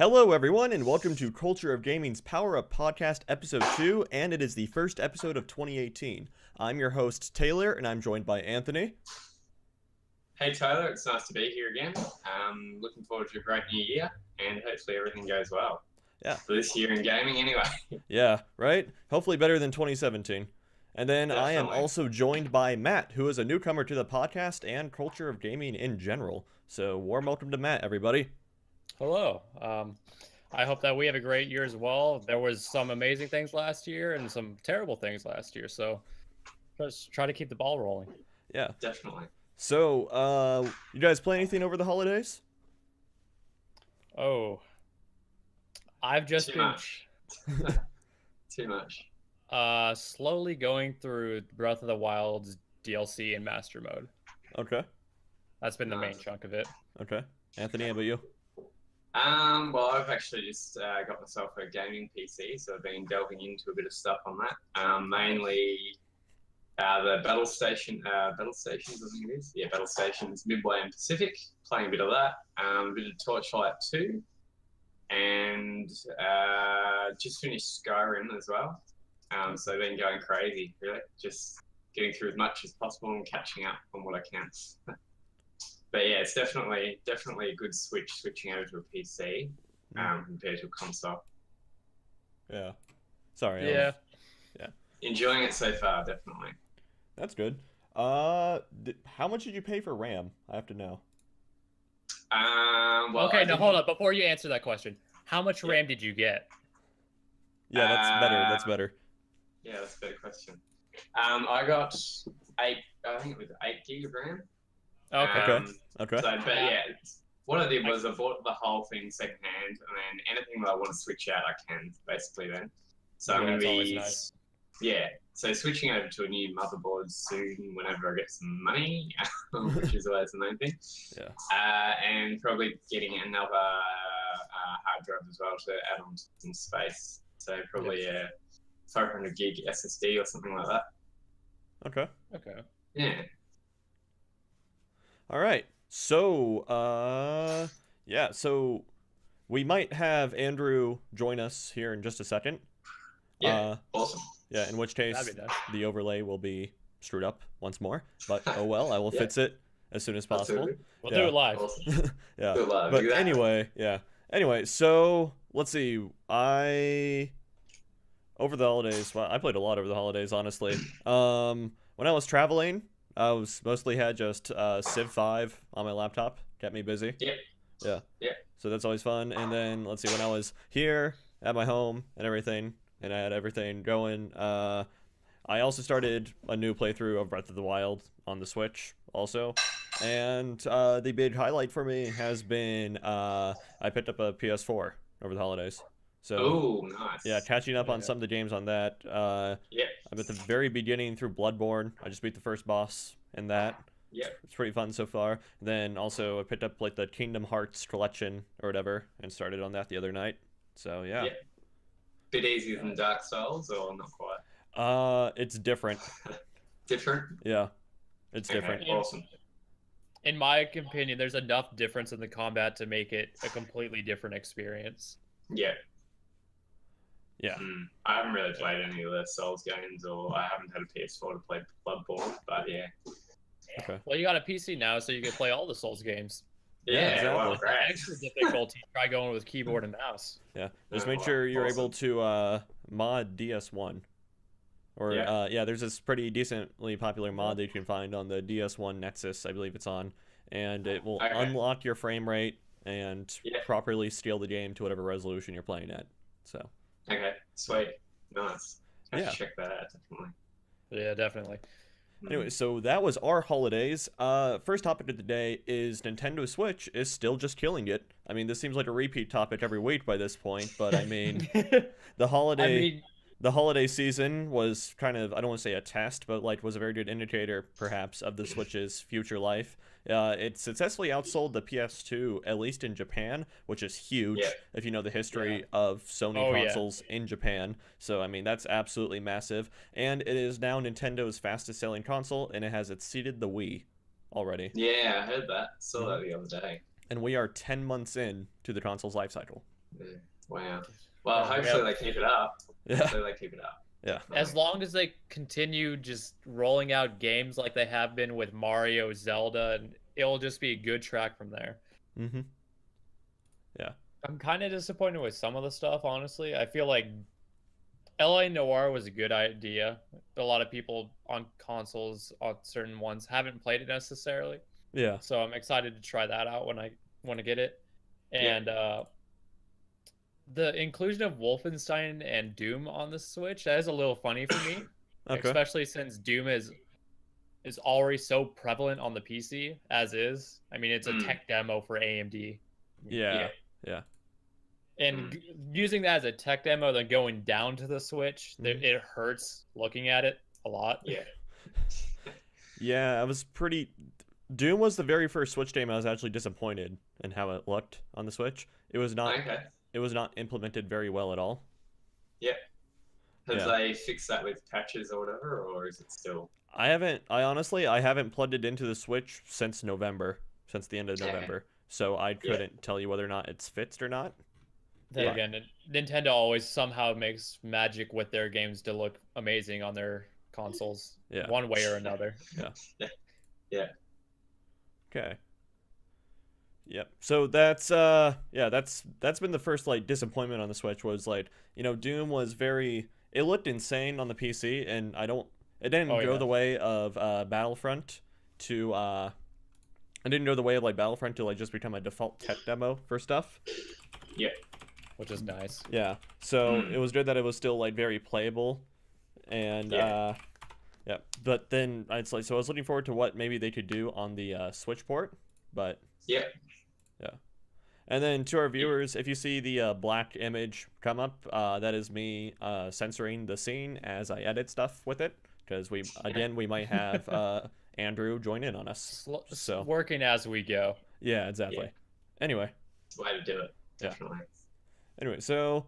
Hello, everyone, and welcome to Culture of Gaming's Power Up Podcast Episode 2, and it is the first episode of 2018. I'm your host, Taylor, and I'm joined by Anthony. Hey, Tyler, it's nice to be here again. Looking forward to a great new year, and hopefully everything goes well. Yeah. For this year in gaming, anyway. Yeah, right? Hopefully better than 2017. And then Definitely. I am also joined by Matt, who is a newcomer to the podcast and Culture of Gaming in general. So, warm welcome to Matt, everybody. Hello. I hope that we have a great year as well. There was some amazing things last year and some terrible things last year, so just try to keep the ball rolling. Yeah. Definitely. So, you guys play anything over the holidays? Oh. I've just Too been much. Too much. slowly going through Breath of the Wild's DLC in Master Mode. Okay. That's been the main Nice. chunk of it. Okay. Anthony, how about you? Well, I've actually just got myself a gaming PC, so I've been delving into a bit of stuff on that. Mainly the Battle Stations, I think it is. Yeah, Battle Stations, Midway and Pacific. Playing a bit of that. A bit of Torchlight 2. And just finished Skyrim as well. So I've been going crazy, really. Just getting through as much as possible and catching up on what I can. But yeah, it's definitely a good switching over to a PC compared to a console. Yeah. Sorry. Yeah. Enjoying it so far, definitely. That's good. How much did you pay for RAM? I have to know. Well, Okay, now hold up. Before you answer that question, how much RAM did you get? Yeah, that's better. That's better. Yeah, that's a better question. I got I think it was 8 gig of RAM. Okay. Okay. So, but yeah, what I did was I bought the whole thing secondhand, and then anything that I want to switch out, I can basically then. So I'm Yeah, going to that's always be, nice. yeah. So switching over to a new motherboard soon, whenever I get some money, which is always the main thing. Yeah. And probably getting another hard drive as well to add on some space. So probably a 500 gig SSD or something like that. Okay. Okay. Yeah. All right. So, yeah. So we might have Andrew join us here in just a second. Yeah. Awesome. Yeah. In which case, That'd be nice. the overlay will be screwed up once more. But oh well, I will fix it as soon as possible. Absolutely. We'll do it live. Awesome. Yeah. Do it live. But Do that. anyway, yeah. Anyway, so let's see. Over the holidays, well, I played a lot over the holidays, honestly. When I was traveling, I was mostly had just Civ 5 on my laptop. Kept me busy. Yep. Yeah. Yep. So that's always fun. And then let's see, when I was here at my home and everything, and I had everything going, I also started a new playthrough of Breath of the Wild on the Switch also. And the big highlight for me has been I picked up a PS4 over the holidays. So Oh, nice. yeah, catching up on Yeah. some of the games on that. Yep. I'm at the very beginning through Bloodborne. I just beat the first boss in that. Yep. It's pretty fun so far. Then also I picked up like the Kingdom Hearts collection or whatever and started on that the other night. So yeah. Yep. Bit easier than Dark Souls, or not quite? It's different. Different? Yeah. It's Okay, different. Awesome. In my opinion, there's enough difference in the combat to make it a completely different experience. Yeah. Yeah. I haven't really played any of the Souls games, or I haven't had a PS4 to play Bloodborne, but yeah. Okay. Well, you got a PC now, so you can play all the Souls games. Yeah, exactly. well, It's great. extra difficulty. Try going with keyboard and mouse. Yeah. Just Oh, make wow. sure you're Awesome. able to mod DS1. Or Yeah. there's this pretty decently popular mod that you can find on the DS1 Nexus, I believe it's on, and it will Okay. unlock your frame rate and Yeah. properly scale the game to whatever resolution you're playing at. So, Okay, sweet. Nice. I have Yeah. to check that out, definitely. Yeah, definitely. anyway, so that was our holidays. First topic of the day is Nintendo Switch is still just killing it. I mean, this seems like a repeat topic every week by this point, but I mean, the holiday I mean, the holiday season was kind of, I don't want to say a test, but like was a very good indicator perhaps of the Switch's future life. It successfully outsold the PS2, at least in Japan, which is huge Yeah. if you know the history Yeah. of Sony Oh, yeah. consoles in Japan. So, I mean, that's absolutely massive. And it is now Nintendo's fastest selling console, and it has exceeded the Wii already. Yeah, I heard that. Saw that the other day. And we are 10 months in to the console's life cycle. Yeah. Wow. Well, Yeah, hopefully they keep it up. Yeah. Hopefully they keep it up. Yeah. As long as they continue just rolling out games like they have been with Mario, Zelda, and it'll just be a good track from there. Mm-hmm. Yeah. I'm kind of disappointed with some of the stuff, honestly. I feel like LA Noire was a good idea. A lot of people on consoles, on certain ones, haven't played it necessarily. Yeah. So I'm excited to try that out when I want to get it. And the inclusion of Wolfenstein and Doom on the Switch, that is a little funny for me. Okay. Especially since Doom is already so prevalent on the PC as is. I mean, it's a tech demo for AMD. Yeah. Yeah. And using that as a tech demo, then going down to the Switch, it hurts looking at it a lot. Yeah. Yeah, I was pretty. Doom was the very first Switch game I was actually disappointed in how it looked on the Switch. It was not. Okay. It was not implemented very well at all. Yeah. Have Yeah. they fixed that with patches or whatever, or is it still? I haven't plugged it into the Switch since November, since the end of Okay. November. So I couldn't tell you whether or not it's fixed or not. Then Yeah. again, Nintendo always somehow makes magic with their games to look amazing on their consoles, Yeah. one way or another. Yeah. Okay. Yep. So that's that's been the first like disappointment on the Switch was like, Doom was it looked insane on the PC and it didn't go the way of Battlefront to I didn't go the way of like Battlefront to like just become a default tech demo for stuff. Yeah. Which is nice. Yeah. So it was good that it was still like very playable and yeah. But then I was looking forward to what maybe they could do on the Switch port, but Yeah. yeah. And then to our viewers, if you see the black image come up, that is me censoring the scene as I edit stuff with it, because we might have Andrew join in on us. So Working as we go. yeah, exactly. Yeah. Anyway. It's the way to do it. Yeah. Definitely. Anyway, so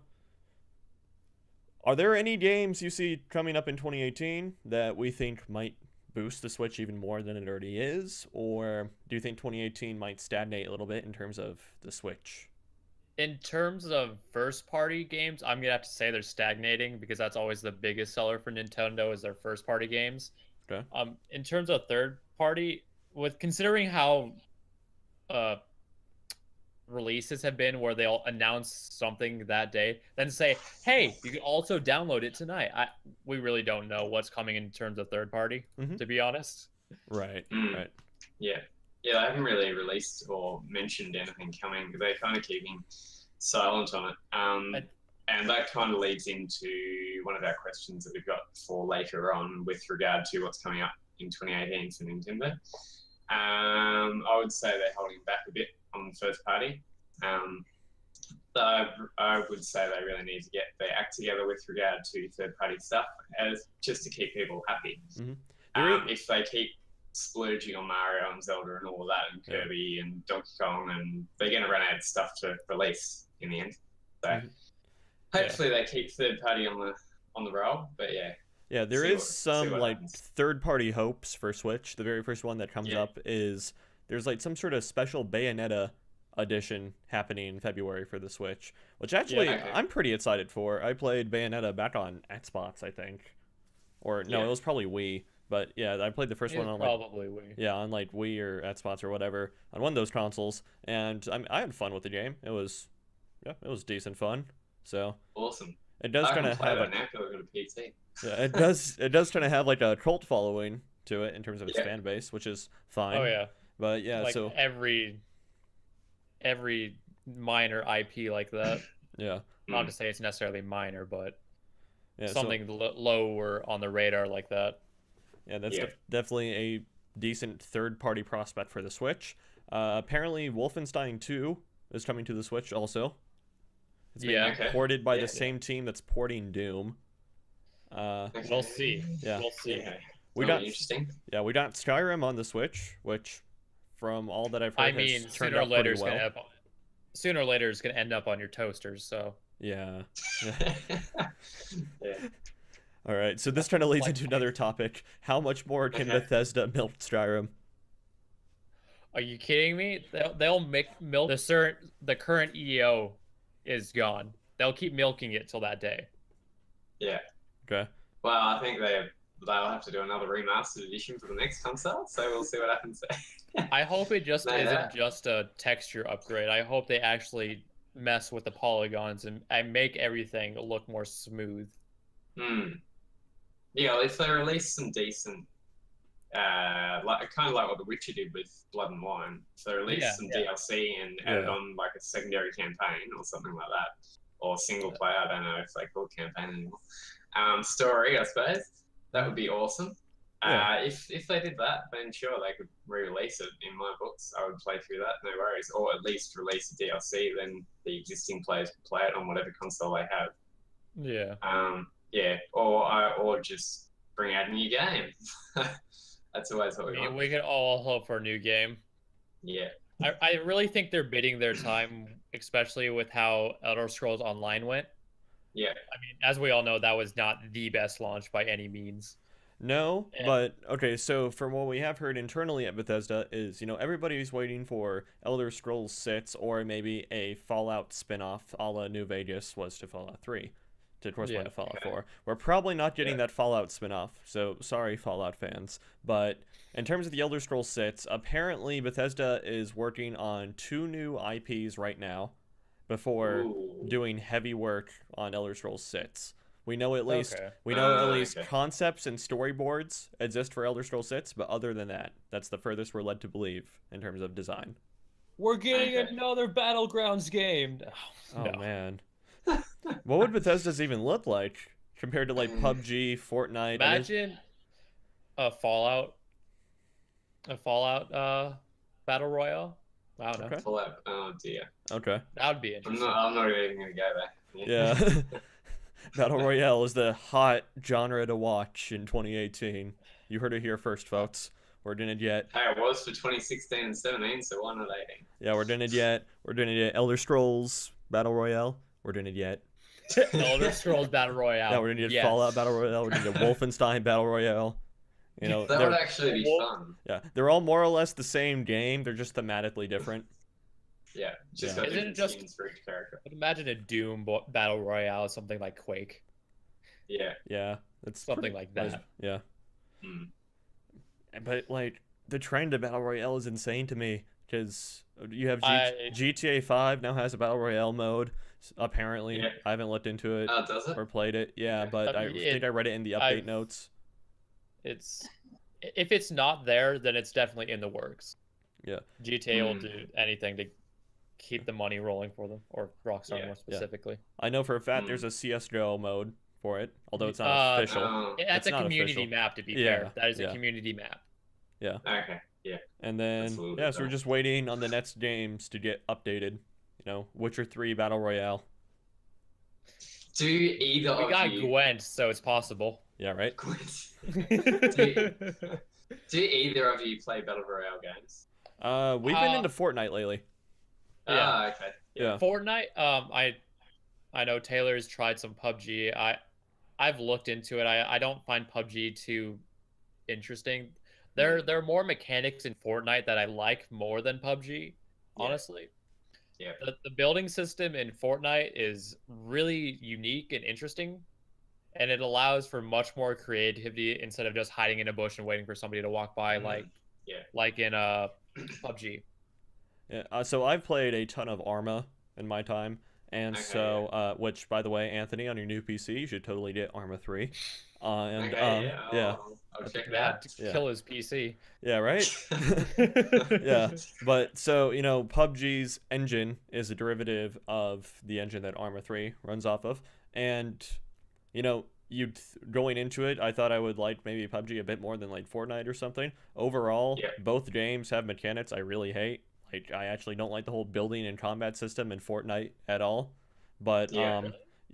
are there any games you see coming up in 2018 that we think might boost the Switch even more than it already is? Or do you think 2018 might stagnate a little bit in terms of the Switch? In terms of first-party games, I'm going to have to say they're stagnating because that's always the biggest seller for Nintendo is their first-party games. Okay. In terms of third-party, with considering how releases have been where they'll announce something that day, then say, hey, you can also download it tonight. We really don't know what's coming in terms of third-party, to be honest. Right, right. Yeah. Yeah, they haven't really released or mentioned anything coming. They're kind of keeping silent on it. And that kind of leads into one of our questions that we've got for later on with regard to what's coming up in 2018 for Nintendo. I would say they're holding back a bit on the first party. I would say they really need to get their act together with regard to third party stuff, just to keep people happy. If they keep splurging on Mario and Zelda and all of that, and Kirby and Donkey Kong, and they're going to run out of stuff to release in the end. So hopefully they keep third party on the roll. But yeah. Yeah, there is some like third-party hopes for Switch. The very first one that comes up is there's like some sort of special Bayonetta edition happening in February for the Switch, which actually I'm pretty excited for. I played Bayonetta back on Xbox, I think, or no, it was probably Wii. But yeah, I played the first one on probably Wii. Yeah, on like Wii or Xbox or whatever on one of those consoles, and I had fun with the game. It was decent fun. So awesome. It does kind of have a PC. Yeah, it does kind of have like a cult following to it in terms of its fan base, which is fine. Oh yeah. But yeah, like so every minor IP like that. Yeah. Not to say it's necessarily minor, but yeah, something lower on the radar like that. Yeah, that's definitely a decent third-party prospect for the Switch. Apparently, Wolfenstein 2 is coming to the Switch also. It's being ported by the same team that's porting Doom. We'll see. Yeah. We'll see. We got interesting. Yeah, we got Skyrim on the Switch, which, from all that I've heard, has turned out pretty well. Sooner or later, it's gonna end up on your toasters. So. Yeah. All right, so this kind of leads into another topic. How much more can Bethesda milk Skyrim? Are you kidding me? They'll milk the current EO is gone. They'll keep milking it till that day. Yeah. Okay. Well, I think they'll have to do another remastered edition for the next console, so we'll see what happens there. I hope it just Maybe isn't that. just a texture upgrade. I hope they actually mess with the polygons and make everything look more smooth. Yeah, well, if they release some decent, like kind of like what The Witcher did with Blood and Wine, if they release some DLC and added on like a secondary campaign or something like that, or single player, I don't know if they call it campaign anymore. Story, I suppose, that would be awesome. Yeah. If they did that, then sure, they could re-release it in my books. I would play through that, no worries. Or at least release a DLC, then the existing players can play it on whatever console they have. Yeah. Yeah, or just bring out a new game. That's always what we want. We can all hope for a new game. Yeah. I really think they're bidding their time, especially with how Elder Scrolls Online went. Yeah. I mean, as we all know, that was not the best launch by any means. No, but okay, so from what we have heard internally at Bethesda is, you know, everybody's waiting for Elder Scrolls 6 or maybe a Fallout spin-off a la New Vegas was to Fallout 3 to correspond to Fallout 4. We're probably not getting that Fallout spin-off, so sorry Fallout fans. But in terms of the Elder Scrolls 6, apparently Bethesda is working on 2 new IPs right now before doing heavy work on Elder Scrolls 6. We know at least concepts and storyboards exist for Elder Scrolls 6, but other than that, that's the furthest we're led to believe in terms of design. We're getting another Battlegrounds game. Oh man. What would Bethesda's even look like compared to like PUBG, Fortnite? Imagine a Fallout battle royale. I don't know. Okay. Fallout. Oh dear. Okay. That would be interesting. I'm not even gonna go there. Yeah. Battle Royale is the hot genre to watch in 2018. You heard it here first, folks. We're doing it yet. Hey, it was for 2016 and 17, so why not 18? Yeah, we're doing it yet. We're doing it yet. Elder Scrolls Battle Royale. We're doing it yet. Elder Scrolls Battle Royale. Yeah, we're gonna get Fallout Battle Royale. We're gonna get Wolfenstein Battle Royale. You know, that would actually be fun. Yeah, they're all more or less the same game. They're just thematically different. Yeah, just got Isn't it just skins for each character. Imagine a Doom battle royale, something like Quake. Yeah. Yeah, it's something like that. Yeah. But like the trend to battle royale is insane to me because you have GTA 5 now has a battle royale mode. Apparently, I haven't looked into it does it? or played it. Yeah, but I think I read it in the update notes. If it's not there, then it's definitely in the works. Yeah, GTA will do anything to keep the money rolling for them, or Rockstar more specifically. I know for a fact there's a CS:GO mode for it, although it's not official. That's a community map, to be fair. That is a community map. Yeah. Okay. Yeah. And then so we're just waiting on the next games to get updated. You know, Witcher 3 Battle Royale. Do either of you... We got Gwent, so it's possible. Yeah, right? Gwent. do either of you play Battle Royale games? We've been into Fortnite lately. Yeah. Okay. Yeah. Fortnite, I know Taylor's tried some PUBG. I've looked into it. I don't find PUBG too interesting. There are more mechanics in Fortnite that I like more than PUBG, honestly. Yeah. The building system in Fortnite is really unique and interesting, and it allows for much more creativity instead of just hiding in a bush and waiting for somebody to walk by, like in PUBG. Yeah. So I've played a ton of Arma in my time, and which, by the way, Anthony, on your new PC, you should totally get Arma 3. I'll check that. Kill his PC. Yeah, right? Yeah. But so, you know, PUBG's engine is a derivative of the engine that Arma 3 runs off of. And, you know, going into it, I thought I would like maybe PUBG a bit more than like Fortnite or something. Overall, both games have mechanics I really hate. Like, I actually don't like the whole building and combat system in Fortnite at all. But,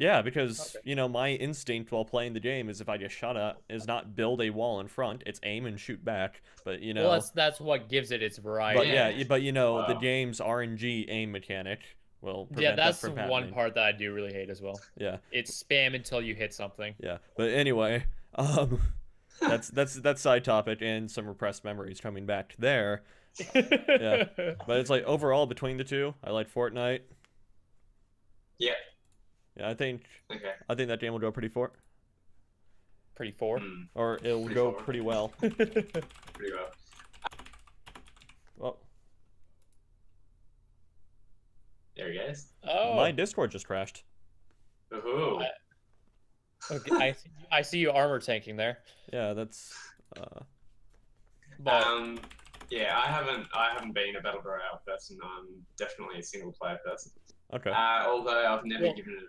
yeah, because, you know, my instinct while playing the game is if I get shot at, is not build a wall in front, it's aim and shoot back. But, you know... Well, that's what gives it its variety. But, you know, the game's RNG aim mechanic will prevent that from happening. One part that I do really hate as well. Yeah. It's spam until you hit something. Yeah, but anyway, that's side topic and some repressed memories coming back there. Yeah, but it's like overall between the two, I like Fortnite. Yeah, I think Okay. that game will go pretty far, Pretty four. or it'll Pretty go far. pretty well. Pretty well. Well, There he goes. Oh, my Discord just crashed. Ooh. okay. I see you armor tanking there. Yeah, that's. But Yeah, I haven't been a battle royale person. I'm definitely a single player person. Okay. Although I've never Well- given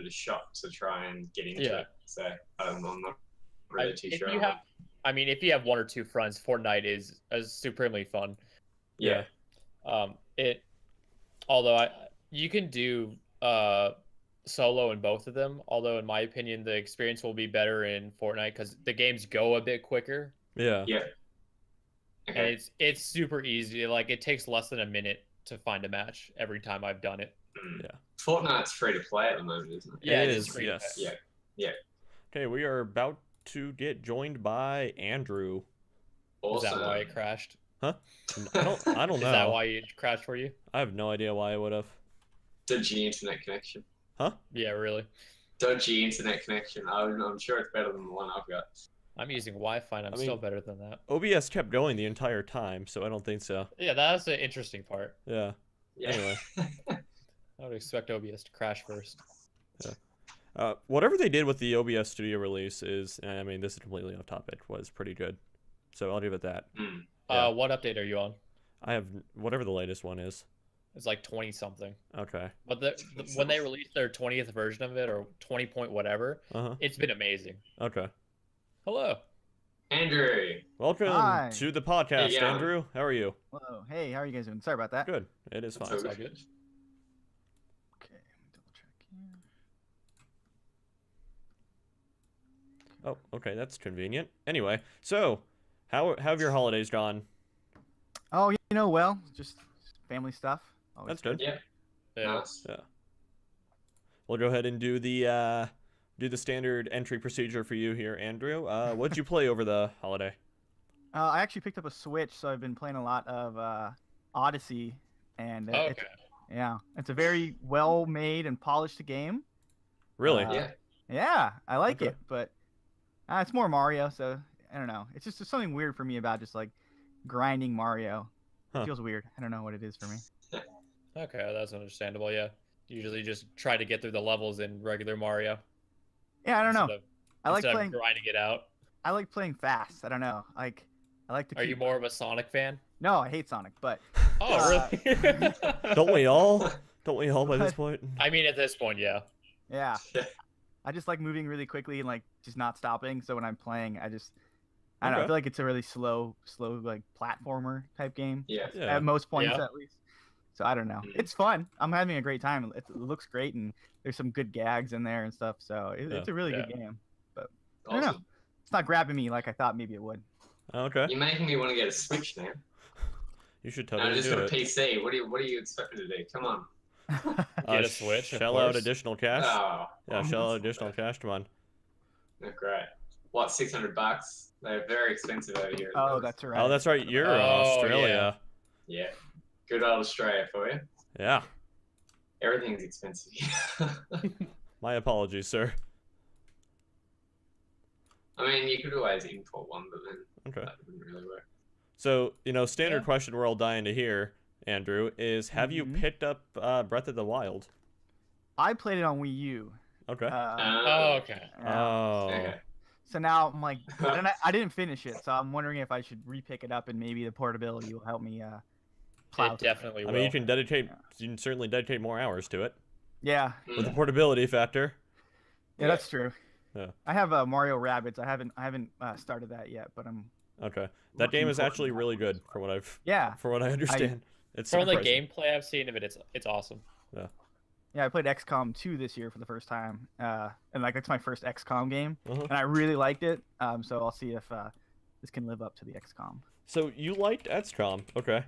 it a shot to try and get into Yeah. it, so I'm not really too if sure. you have, I mean, if you have one or two friends, Fortnite is supremely fun. Yeah. Although you can do solo in both of them. Although in my opinion, the experience will be better in Fortnite because the games go a bit quicker. Yeah. Yeah. And Okay. it's super easy. Like it takes less than a minute to find a match every time I've done it. Yeah. Fortnite's free to play at the moment, isn't it? Yeah, it it is is. free to Yes. play. Yeah. Okay, we are about to get joined by Andrew. Awesome. Is that why it crashed? I don't know. Is that why it crashed for you? I have no idea why it would have. Dodgy internet connection. Yeah, really. Dodgy internet connection. I'm sure it's better than the one I've got. I'm using Wi-Fi and I'm I mean- still better than that. OBS kept going the entire time, so I don't think so. Yeah, that's the interesting part. Yeah. Yeah. Anyway. I would expect OBS to crash first. Whatever they did with the OBS Studio release is, I mean, this is completely off topic, was pretty good. So I'll leave it at that. Mm. Yeah. What update are you on? I have whatever the latest one is. It's like 20 something. Okay. But when they released their 20th version of it or 20 point whatever, Uh-huh. it's been amazing. Okay. Hello. Andrew. Welcome Hi. to the podcast, Hey, yeah. Andrew. How are you? Whoa, hey, how are you guys doing? Sorry about that. Good. It is That's fine. all all good. good. Okay, let me double check here. Oh, okay, that's convenient. Anyway, so how have your holidays gone? Oh, well, just family stuff. Always That's good. Yeah. Yeah. Nice. We'll go ahead and do the standard entry procedure for you here, Andrew. What'd you play over the holiday? I actually picked up a Switch, so I've been playing a lot of Odyssey, and Okay. it's a very well-made and polished game. Really? Uh, Yeah. Yeah, I like Okay. it, but it's more Mario, so I don't know. It's just there's something weird for me about just like grinding Mario. Huh. It feels weird. I don't know what it is for me. Okay, that's understandable. Yeah. Usually just try to get through the levels in regular Mario. Yeah, I don't know. Instead of, I like instead of playing. grinding it out. I like playing fast. I don't know. Like I like to. Are you keep... more of a Sonic fan? No, I hate Sonic, but Oh, really? Don't we all? Don't we all by this point? I mean, at this point, yeah. yeah. I just like moving really quickly and like just not stopping. So when I'm playing, I don't know. I Okay. feel like it's a really slow like platformer type game Yeah. Yeah. at most points Yeah. at least. So I don't know. Mhm. It's fun. I'm having a great time. It looks great and there's some good gags in there and stuff. So it's a really good game. I don't know. Awesome. It's not grabbing me like I thought maybe it would. Okay. You're making me want to get a Switch now. You should I totally just do got a it. PC. What do you expect me to do? Come on. Get a Switch, of Shell out course. additional cash. Oh. Yeah, shell out additional cash. Come on. Oh, great. What, $600? They're very expensive over here. Oh, that's right. Oh, that's right. You're in Oh, Australia. Yeah. Good old Australia for you. Yeah. Everything's expensive. My apologies, sir. I mean, you could always import one, but then Okay. that wouldn't really work. So, standard Yeah. question we're all dying to hear, Andrew, is have you Mhm. picked up Breath of the Wild? I played it on Wii U. Okay. Oh, okay. Yeah. Oh. Okay. So now I'm like, and I didn't finish it, so I'm wondering if I should re-pick it up and maybe the portability will help me plow It through it. definitely I will. mean, you can certainly dedicate more hours to it Yeah, with the portability factor. yeah, that's true. Yeah. I have Mario Rabbids. I haven't started that yet, but I'm. Okay. That game looking is forward actually to that really one. good from what I understand. It's From the surprising. gameplay I've seen of it, it's awesome. Yeah, I played XCOM 2 this year for the first time, and like it's my first XCOM game, Uh-huh. and I really liked it. So I'll see if this can live up to the XCOM. So you liked XCOM, okay?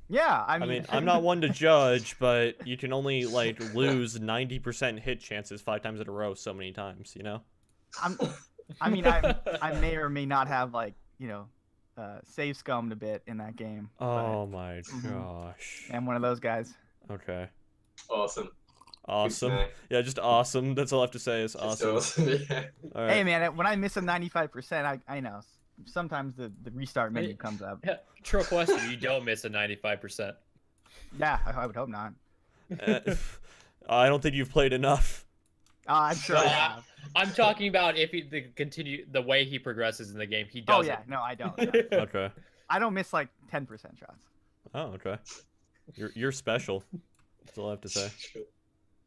Yeah, I mean, I'm not one to judge, but you can only lose 90% hit chances 5 times in a row so many times, you know? I mean, I may or may not have save scummed a bit in that game. Oh my Mhm. gosh. I'm one of those guys. Okay. Awesome. Awesome. know. Yeah, just awesome. That's all I have to say is Just awesome. yeah. All right. Hey man, when I miss a 95%, I know. Sometimes the restart menu comes up. Yeah, true question. You don't miss a 95%. Yeah, I would hope not. I don't think you've played enough. I'm sure I have. I'm talking about if he the way he progresses in the game. He Oh doesn't. yeah, no, I don't. Okay. I don't miss like 10% shots. Oh, okay. You're special. That's all I have to say.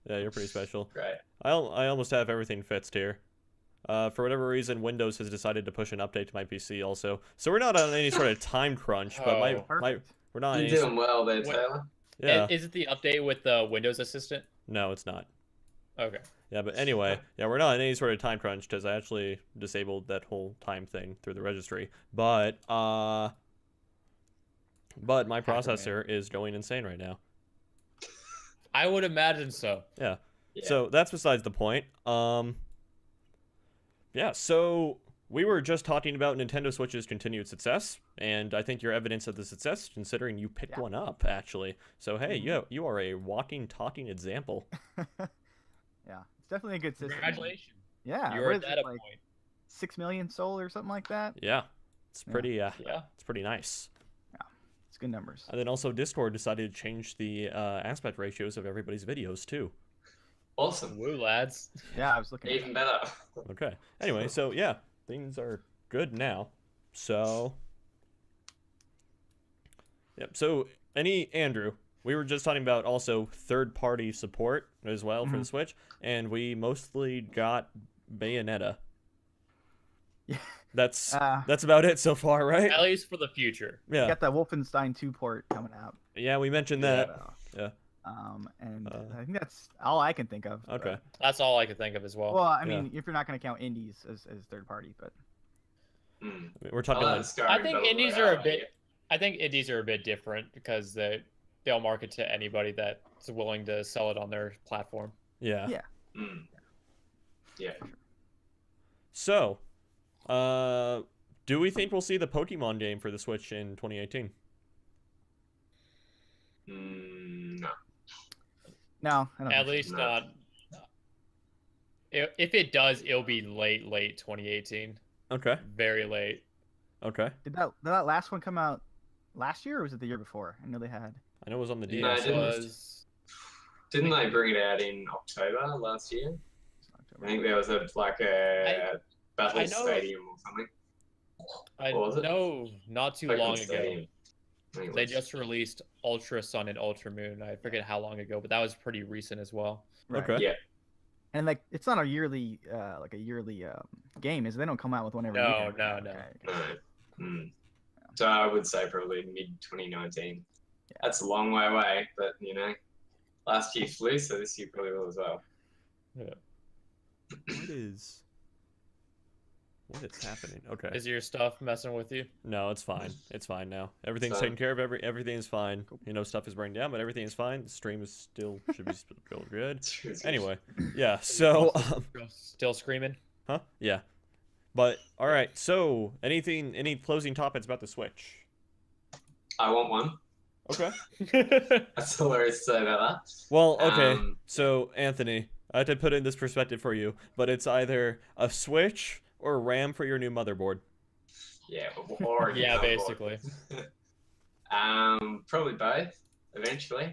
Yeah, you're pretty special. Great. I almost have everything fixed here. For whatever reason, Windows has decided to push an update to my PC also. So we're not on any sort of time crunch, but Oh. we're not on You're any. doing well there, Taylor. Yeah. Is it the update with the Windows Assistant? No, it's not. Okay. Yeah, but anyway, yeah, we're not in any sort of time crunch because I actually disabled that whole time thing through the registry. But my processor is going insane right now. I would imagine so. Yeah. Yeah. So that's besides the point. Yeah, so we were just talking about Nintendo Switch's continued success, and I think you're evidence of the success considering you picked one up, actually. So hey, you are a walking, talking example. Yeah, it's definitely a good system. Congratulations. Yeah, You're what a is it, data like point. 6 million sold or something like that. Yeah. It's pretty Yeah. it's pretty nice. It's good numbers. And then also Discord decided to change the aspect ratios of everybody's videos too. Awesome. Woo, lads. Yeah, I was looking. Even better. Okay. Anyway, so yeah, things are good now. So yep. So Andrew, we were just talking about also third-party support as well for the Switch, and we mostly got Bayonetta. Yeah. That's about it so far, right? At least for the future. Yeah. Got the Wolfenstein 2 port coming out. Yeah, we mentioned that. Yeah. And I think that's all I can think of. Okay. That's all I could think of as well. Well, I mean, if you're not going to count indies as third party, but We're talking like I think indies are a bit. I think indies are a bit different because they'll market to anybody that's willing to sell it on their platform. yeah. Yeah. Yeah. So, do we think we'll see the Pokemon game for the Switch in 2018? No. no, I don't At think least No. not. If it does, it'll be late 2018. Okay. Very late. Okay. Did that last one come out last year or was it the year before? I know they had. I know it was on the DS. No, it didn't. Was Didn't they bring it out in October last year? I think there was a battle I know- stadium or something. I What was it? know not too Pokemon long ago. Stadium. I think it They was. just released Ultra Sun and Ultra Moon. I forget how long ago, but that was pretty recent as well. Right. Okay. Yeah. And like it's not a yearly game, is it? They don't come out with one every No, year. no, Okay, no. okay. No. So I would say probably mid 2019. That's a long way away, but last year flew, so this year probably will as well. Yeah. What is happening? Okay. Is your stuff messing with you? No, it's fine. It's fine now. Everything's Fine. taken care of. Everything is fine. Stuff is burning down, but everything is fine. The stream is should be still good. Anyway, yeah. So, Still screaming? huh? Yeah. But all right. So, any closing topics about the Switch? I want one. Okay. That's all there is to say about that. Well, okay. Um, So, Anthony, I had to put in this perspective for you, but it's either a Switch or RAM for your new motherboard. Yeah, or Yeah, basically. Probably both eventually.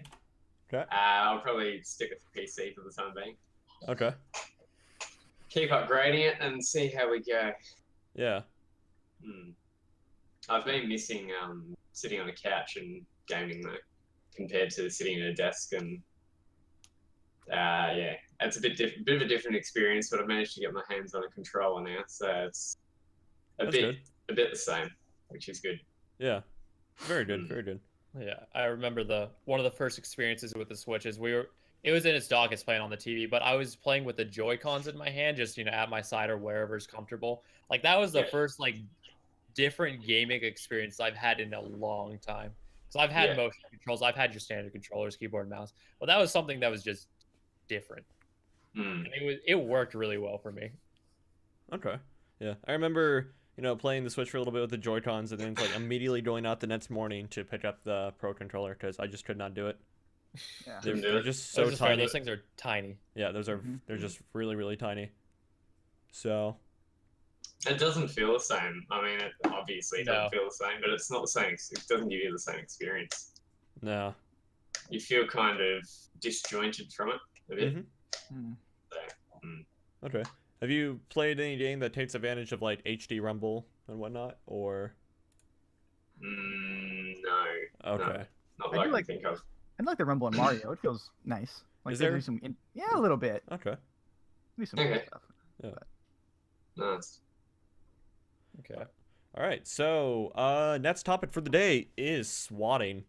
Okay. I'll probably stick with the PC for the time being. Okay. Keep upgrading it and see how we go. Yeah. I've been missing sitting on a couch and gaming though, compared to sitting at a desk and yeah, it's a bit of a different experience. But I've managed to get my hands on a controller now, so it's a That's bit the same, which is good. Yeah. Very good. Very good. Yeah, I remember one of the first experiences with the Switch is it was in its dock, playing on the TV, but I was playing with the Joy-Cons in my hand, just at my side or wherever's comfortable. Like that was the first different gaming experience I've had in a long time. So I've had motion controls, I've had your standard controllers, keyboard, and mouse, but that was something that was just different. And it worked really well for me. Okay. Yeah. I remember, playing the Switch for a little bit with the Joy-Cons and then immediately going out the next morning to pick up the Pro controller because I just could not do it. Yeah. They're just so Those are fair, tiny. those things are tiny. Yeah, those are Mhm. they're just really really tiny. So It doesn't feel the same. I mean, it obviously No. doesn't feel the same, but it's not the same. It doesn't give you the same experience. no. You feel kind of disjointed from it a bit. Mhm. Mm. So, Okay. Have you played any game that takes advantage of like HD rumble and whatnot, or? no. Okay. Not I that I do can like- think of. I like the Rumble in Mario. It feels nice. Like Is they there? do some, yeah, a little bit. Okay. Do some cool Okay. stuff. Nice. Okay. All right. So, next topic for the day is swatting.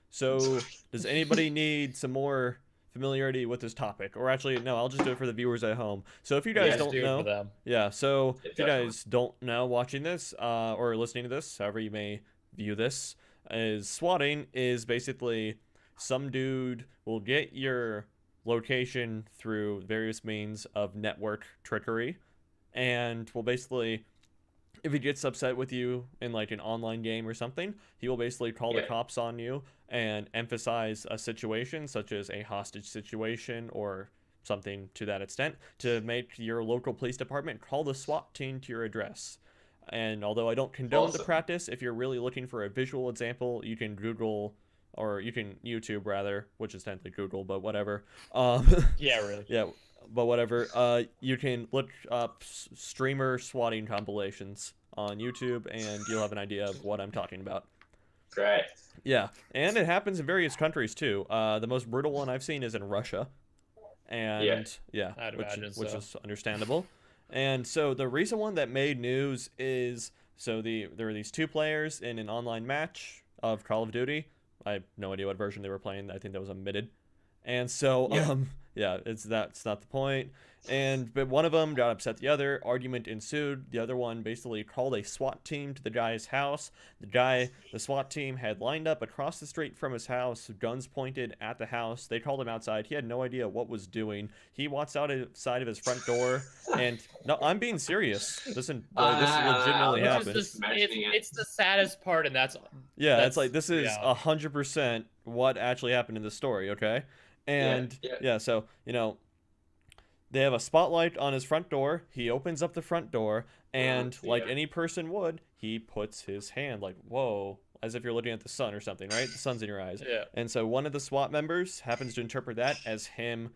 So, does anybody need some more familiarity with this topic? Or actually, no, I'll just do it for the viewers at home. So, if you guys Yeah, don't Do it know, for them. yeah. So, Yeah, if you guys don't know, watching this or listening to this, however you may view this, is swatting is basically some dude will get your location through various means of network trickery, and will basically, if he gets upset with you in like an online game or something, he will basically call the Yeah. cops on you and emphasize a situation such as a hostage situation or something to that extent to make your local police department call the SWAT team to your address. And although I don't condone the Awesome. practice, if you're really looking for a visual example, you can Google, or you can YouTube rather, which is technically Google, but whatever. Yeah, really. Yeah, but whatever. You can look up streamer swatting compilations on YouTube, and you'll have an idea of what I'm talking about. Great. Yeah, and it happens in various countries too. The most brutal one I've seen is in Russia, and yeah, I'd which imagine which so. is understandable. And so the recent one that made news is there were these two players in an online match of Call of Duty. I have no idea what version they were playing. I think that was a muted. And so Yeah. yeah, that's not the point. But one of them got upset at the other. Argument ensued. The other one basically called a SWAT team to the guy's house. The SWAT team had lined up across the street from his house, guns pointed at the house. They called him outside. He had no idea what was doing. He walks outside of his front door, and no, I'm being serious. This legitimately Which is happened. just imagining it. It's the saddest part, and that's Yeah, that's it's like this is reality. 100% what actually happened in the story, okay? And yeah. so, they have a spotlight on his front door. He opens up the front door, and like yeah. any person would, he puts his hand like, whoa, as if you're looking at the sun or something, right? The sun's in your eyes. Yeah. And so one of the SWAT members happens to interpret that as him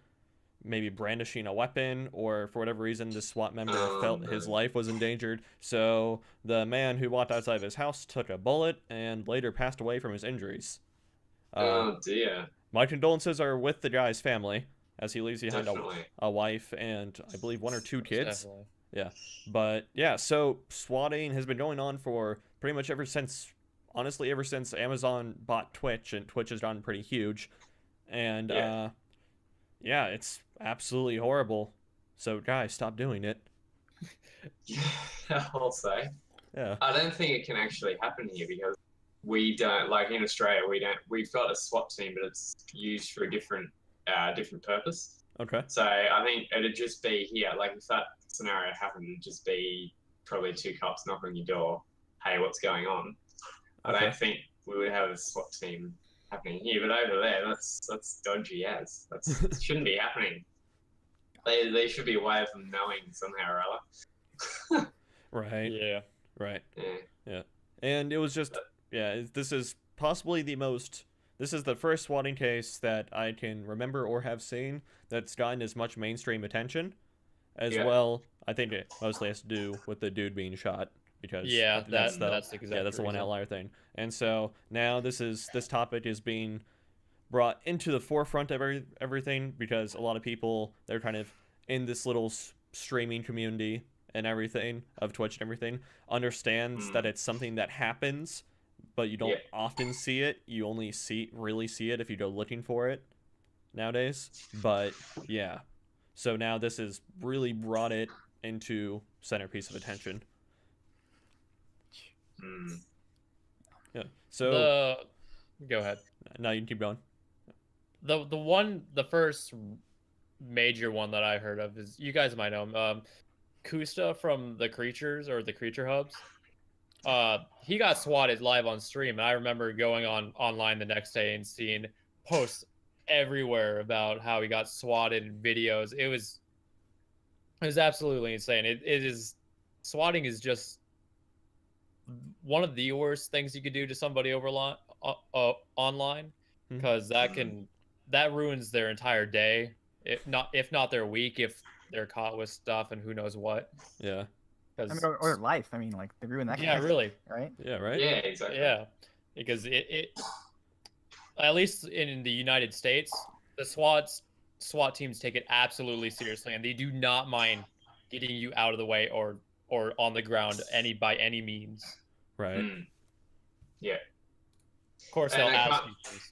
maybe brandishing a weapon, or for whatever reason the SWAT member felt his life was endangered. So the man who walked outside of his house took a bullet and later passed away from his injuries. Oh dear. My condolences are with the guy's family, as he leaves behind Definitely. a wife and I believe 1 or 2 kids. Definitely. Yeah, but yeah, so swatting has been going on for pretty much ever since Amazon bought Twitch, and Twitch has gotten pretty huge. And yeah, it's absolutely horrible. So guys, stop doing it. I'll say. Yeah. I don't think it can actually happen here because we don't, like in Australia, we've got a SWAT team, but it's used for a different purpose. Okay. So I think it'd just be here, like if that scenario happened, it'd just be probably 2 cops knocking on your door. Hey, what's going on? I Okay. don't think we would have a SWAT team happening here, but over there, that's dodgy as. That shouldn't be happening. There should be a way of them knowing somehow or other. Right. Yeah. Right. Yeah. And it was just, this is possibly this is the first swatting case that I can remember or have seen that's gotten as much mainstream attention as well. I think it mostly has to do with the dude being shot, because Yeah, that's the exactly that's the one reason. outlier thing. And so now this topic is being brought into the forefront of everything, because a lot of people, they're kind of in this little streaming community and everything of Twitch and everything, understands that it's something that happens, but you don't often see it. You only really see it if you go looking for it nowadays. But yeah, so now this has really brought it into centerpiece of attention. Yeah. So Go ahead. now you can keep going. The first major one that I heard of is, you guys might know him, Kusta from the Creatures or the Creature Hubs. He got swatted live on stream, and I remember going online the next day and seeing posts everywhere about how he got swatted in videos. It was absolutely insane. It is swatting is just one of the worst things you could do to somebody online, because that ruins their entire day, if not their week, if they're caught with stuff and who knows what. Yeah. I mean, or life. I mean, like they ruin that. Yeah, really. Right. Yeah. Right. Yeah, exactly. Yeah, because it at least in the United States, the SWAT teams take it absolutely seriously, and they do not mind getting you out of the way or on the ground by any means. Right. Yeah. Of course, And they'll they ask can't- you things.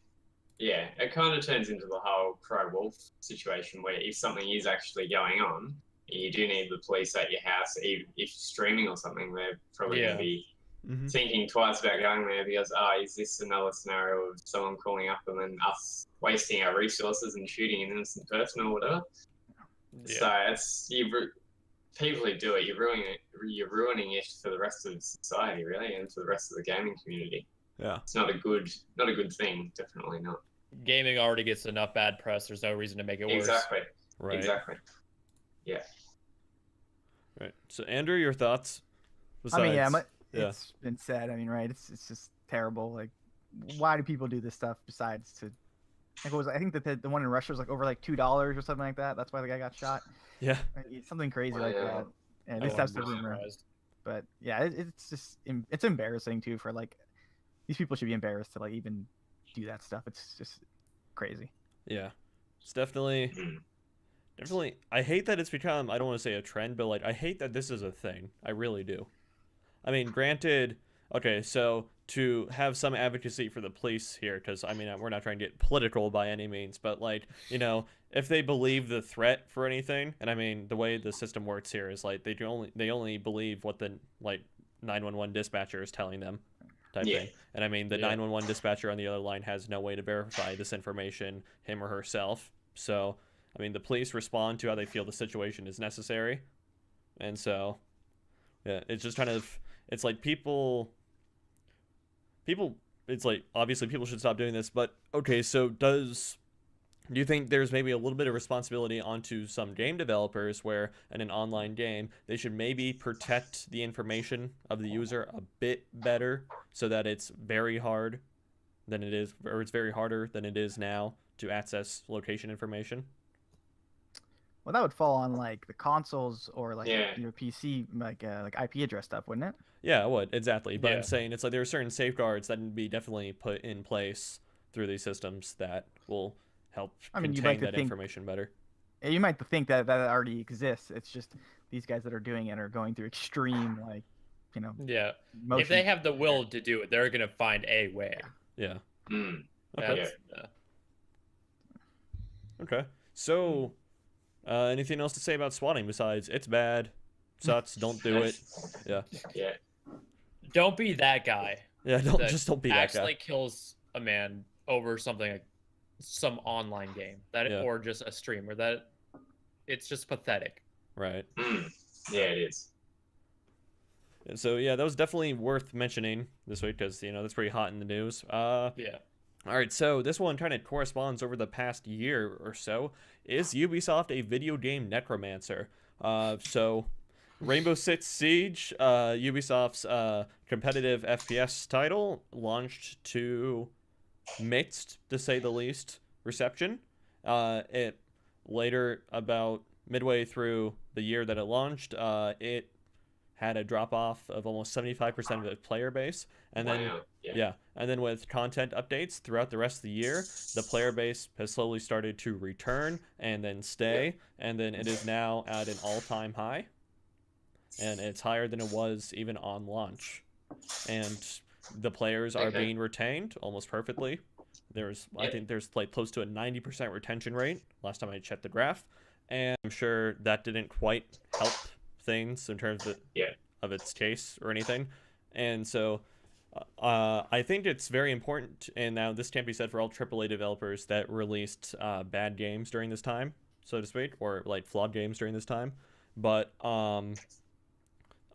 Yeah, it kind of turns into the whole Cry Wolf situation where if something is actually going on, you do need the police at your house. If you're streaming or something, they're probably going to be thinking twice about going there because, is this another scenario of someone calling up and then us wasting our resources and shooting an innocent person or whatever? Yeah. So it's people who do it, you're ruining it for the rest of society, really, and for the rest of the gaming community. Yeah. It's not a good thing. Definitely not. Gaming already gets enough bad press. There's no reason to make it worse. Exactly. Right. Exactly. Yeah. Right. So, Andrew, your thoughts? I mean, Besides- it's been said. I mean, right? It's just terrible. Like, why do people do this stuff besides to? Like, what was I think that the one in Russia was like over like $2 or something like that. That's why the guy got shot. Yeah. Like, something crazy like Yeah. that. And I this that's wouldn't the be rumor. surprised. But yeah, it's just it's embarrassing too for like these people should be embarrassed to like even do that stuff. It's just crazy. Yeah. It's definitely. I hate that it's become, I don't want to say a trend, but like I hate that this is a thing. I really do. I mean, granted, okay, so to have some advocacy for the police here, because I mean, we're not trying to get political by any means, but like, you know, if they believe the threat for anything, and I mean, the way the system works here is like they only believe what the like 911 dispatcher is telling them, type thing. And I mean, the 911 dispatcher on the other line has no way to verify this information, him or herself. So, I mean, the police respond to how they feel the situation is necessary, and so, yeah, it's just kind of, it's like people, it's like, obviously people should stop doing this, but okay, so do you think there's maybe a little bit of responsibility onto some game developers where in an online game, they should maybe protect the information of the user a bit better so that it's very hard than it is, or it's very harder than it is now to access location information? Well, that would fall on like the consoles or like Yeah. PC like IP address stuff, wouldn't it? Yeah, it would, exactly. But Yeah. I'm saying it's like there are certain safeguards that need to be definitely put in place through these systems that will help I mean, you'd contain like to that think- information better. You might think that already exists. It's just these guys that are doing it are going through extreme like, you know, Yeah. motion. If they have the will to do it, they're gonna find a way. Yeah. Mm. Okay. That's- Okay. So, anything else to say about swatting besides it's bad, sucks, don't do it? Yeah. Yeah. Don't be that guy. Yeah. that Don't be that accidentally guy. kills a man over something like some online game Yeah. or just a streamer. That it's just pathetic. Right. Mm. Yeah, it is. And so yeah, that was definitely worth mentioning this week because you know that's pretty hot in the news. Yeah. All right, so this one kind of corresponds over the past year or so. Is Ubisoft a video game necromancer? So Rainbow Six Siege, Ubisoft's competitive FPS title, launched to mixed, to say the least, reception. It later, about midway through the year that it launched, it had a drop-off of almost 75% of its player base. And then Wow. yeah, and then with content updates throughout the rest of the year, the player base has slowly started to return and then stay, and then it is now at an all-time high, and it's higher than it was even on launch. And the players are Okay. being retained almost perfectly. I think there's like close to a 90% retention rate last time I checked the graph, and I'm sure that didn't quite help things in terms of its case or anything. And so I think it's very important, and now this can't be said for all AAA developers that released bad games during this time, so to speak, or like flawed games during this time. But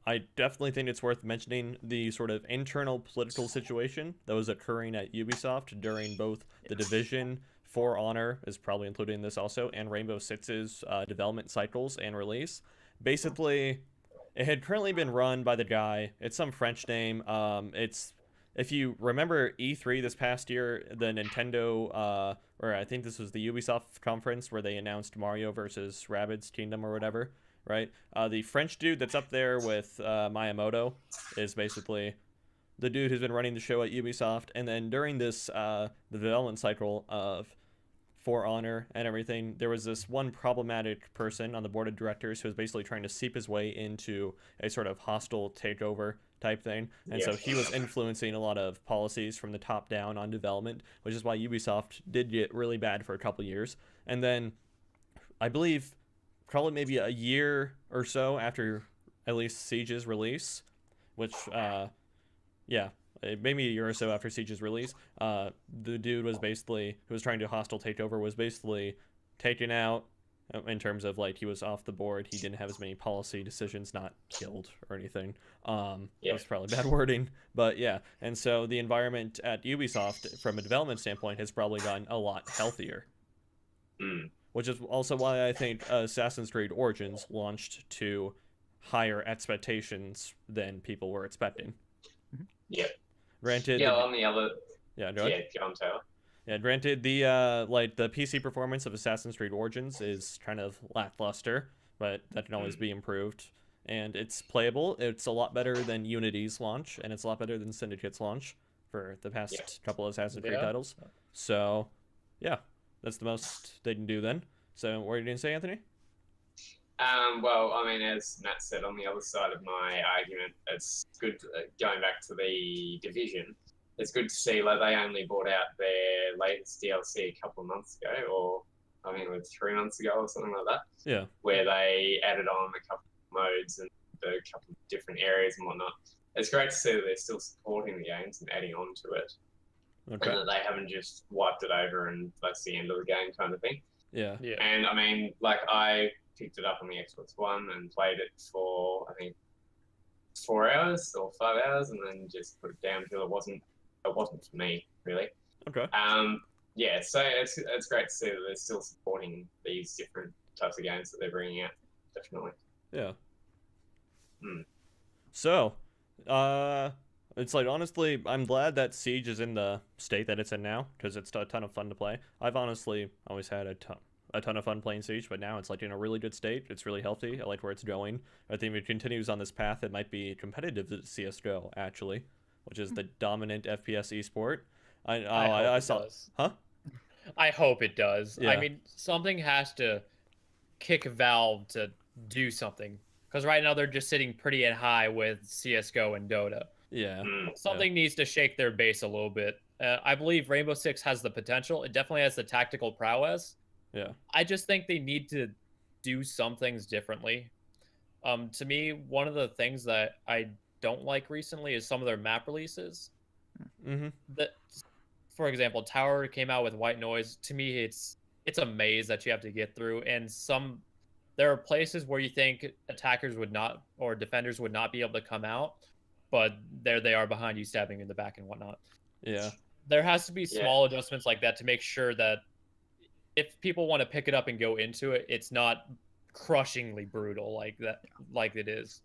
I definitely think it's worth mentioning the sort of internal political situation that was occurring at Ubisoft during both the Division For Honor is probably included in this also, and Rainbow Six's development cycles and release. Basically, it had currently been run by the guy. It's some French name. It's if you remember E3 this past year, the Nintendo, or I think this was the Ubisoft conference where they announced Mario versus Rabbids Kingdom or whatever, right? The French dude that's up there with Miyamoto is basically the dude who's been running the show at Ubisoft. And then during this the development cycle of For Honor and everything, there was this one problematic person on the board of directors who was basically trying to seep his way into a sort of hostile takeover type thing. And so he was influencing a lot of policies from the top down on development, which is why Ubisoft did get really bad for a couple years. And then I believe probably maybe a year or so after at least Siege's release, which maybe a year or so after Siege's release, the dude was basically, who was trying to hostile takeover, was basically taken out in terms of, like, he was off the board. He didn't have as many policy decisions, not killed or anything. That's probably bad wording, but yeah. And so the environment at Ubisoft, from a development standpoint, has probably gotten a lot healthier. Which is also why I think Assassin's Creed Origins launched to higher expectations than people were expecting. Yeah. Granted, on the other. Yeah, go ahead. Go on, Taylor. Yeah, granted, the the PC performance of Assassin's Creed Origins is kind of lackluster, but that can always be improved. And it's playable. It's a lot better than Unity's launch, and it's a lot better than Syndicate's launch for the past couple of Assassin's Creed titles. So, yeah, that's the most they can do then. So, what are you going to say, Anthony? Well, I mean, as Matt said, on the other side of my argument, it's good, going back to the Division, it's good to see, like, they only brought out their latest DLC a couple of months ago, or, I mean, it was 3 months ago or something like that. Yeah. Where they added on a couple of modes and a couple of different areas and whatnot. It's great to see that they're still supporting the games and adding on to it. Okay. And that they haven't just wiped it over and that's the end of the game kind of thing. Yeah. And, I mean, like, I picked it up on the Xbox One and played it for, I think, 4 hours or 5 hours, and then just put it down until it wasn't for me, really. Okay. So it's great to see that they're still supporting these different types of games that they're bringing out. Definitely. Yeah. So, it's like, honestly, I'm glad that Siege is in the state that it's in now, because it's a ton of fun to play. I've honestly always had a ton of fun playing Siege, but now it's like in a really good state. It's really healthy. I like where it's going. I think if it continues on this path, it might be competitive to CSGO, actually, which is the dominant FPS esport. I saw. Huh? I hope it does. Yeah. I mean, something has to kick Valve to do something, because right now they're just sitting pretty high with CSGO and Dota. Yeah. Something needs to shake their base a little bit. I believe Rainbow Six has the potential. It definitely has the tactical prowess. Yeah. I just think they need to do some things differently. To me, one of the things that I don't like recently is some of their map releases. That, for example, Tower came out with White Noise. To me, it's a maze that you have to get through, and there are places where you think attackers would not, or defenders would not be able to come out, but there they are behind you, stabbing you in the back and whatnot. Yeah. There has to be small adjustments like that to make sure that if people want to pick it up and go into it, it's not crushingly brutal like that, like it is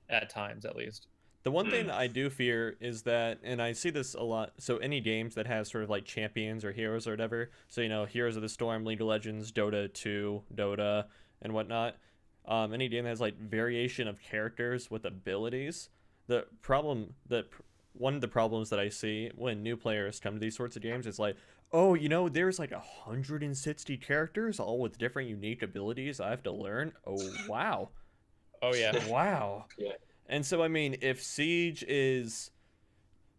at times, at least. The one thing I do fear is that, and I see this a lot, so any games that has sort of like champions or heroes or whatever, so, you know, Heroes of the Storm, League of Legends, Dota 2, Dota, and whatnot, any game that has like variation of characters with abilities, one of the problems that I see when new players come to these sorts of games is like, oh, you know, there's like 160 characters, all with different unique abilities I have to learn. Oh, wow. Oh, yeah. Wow. Yeah. And so, I mean, if Siege is...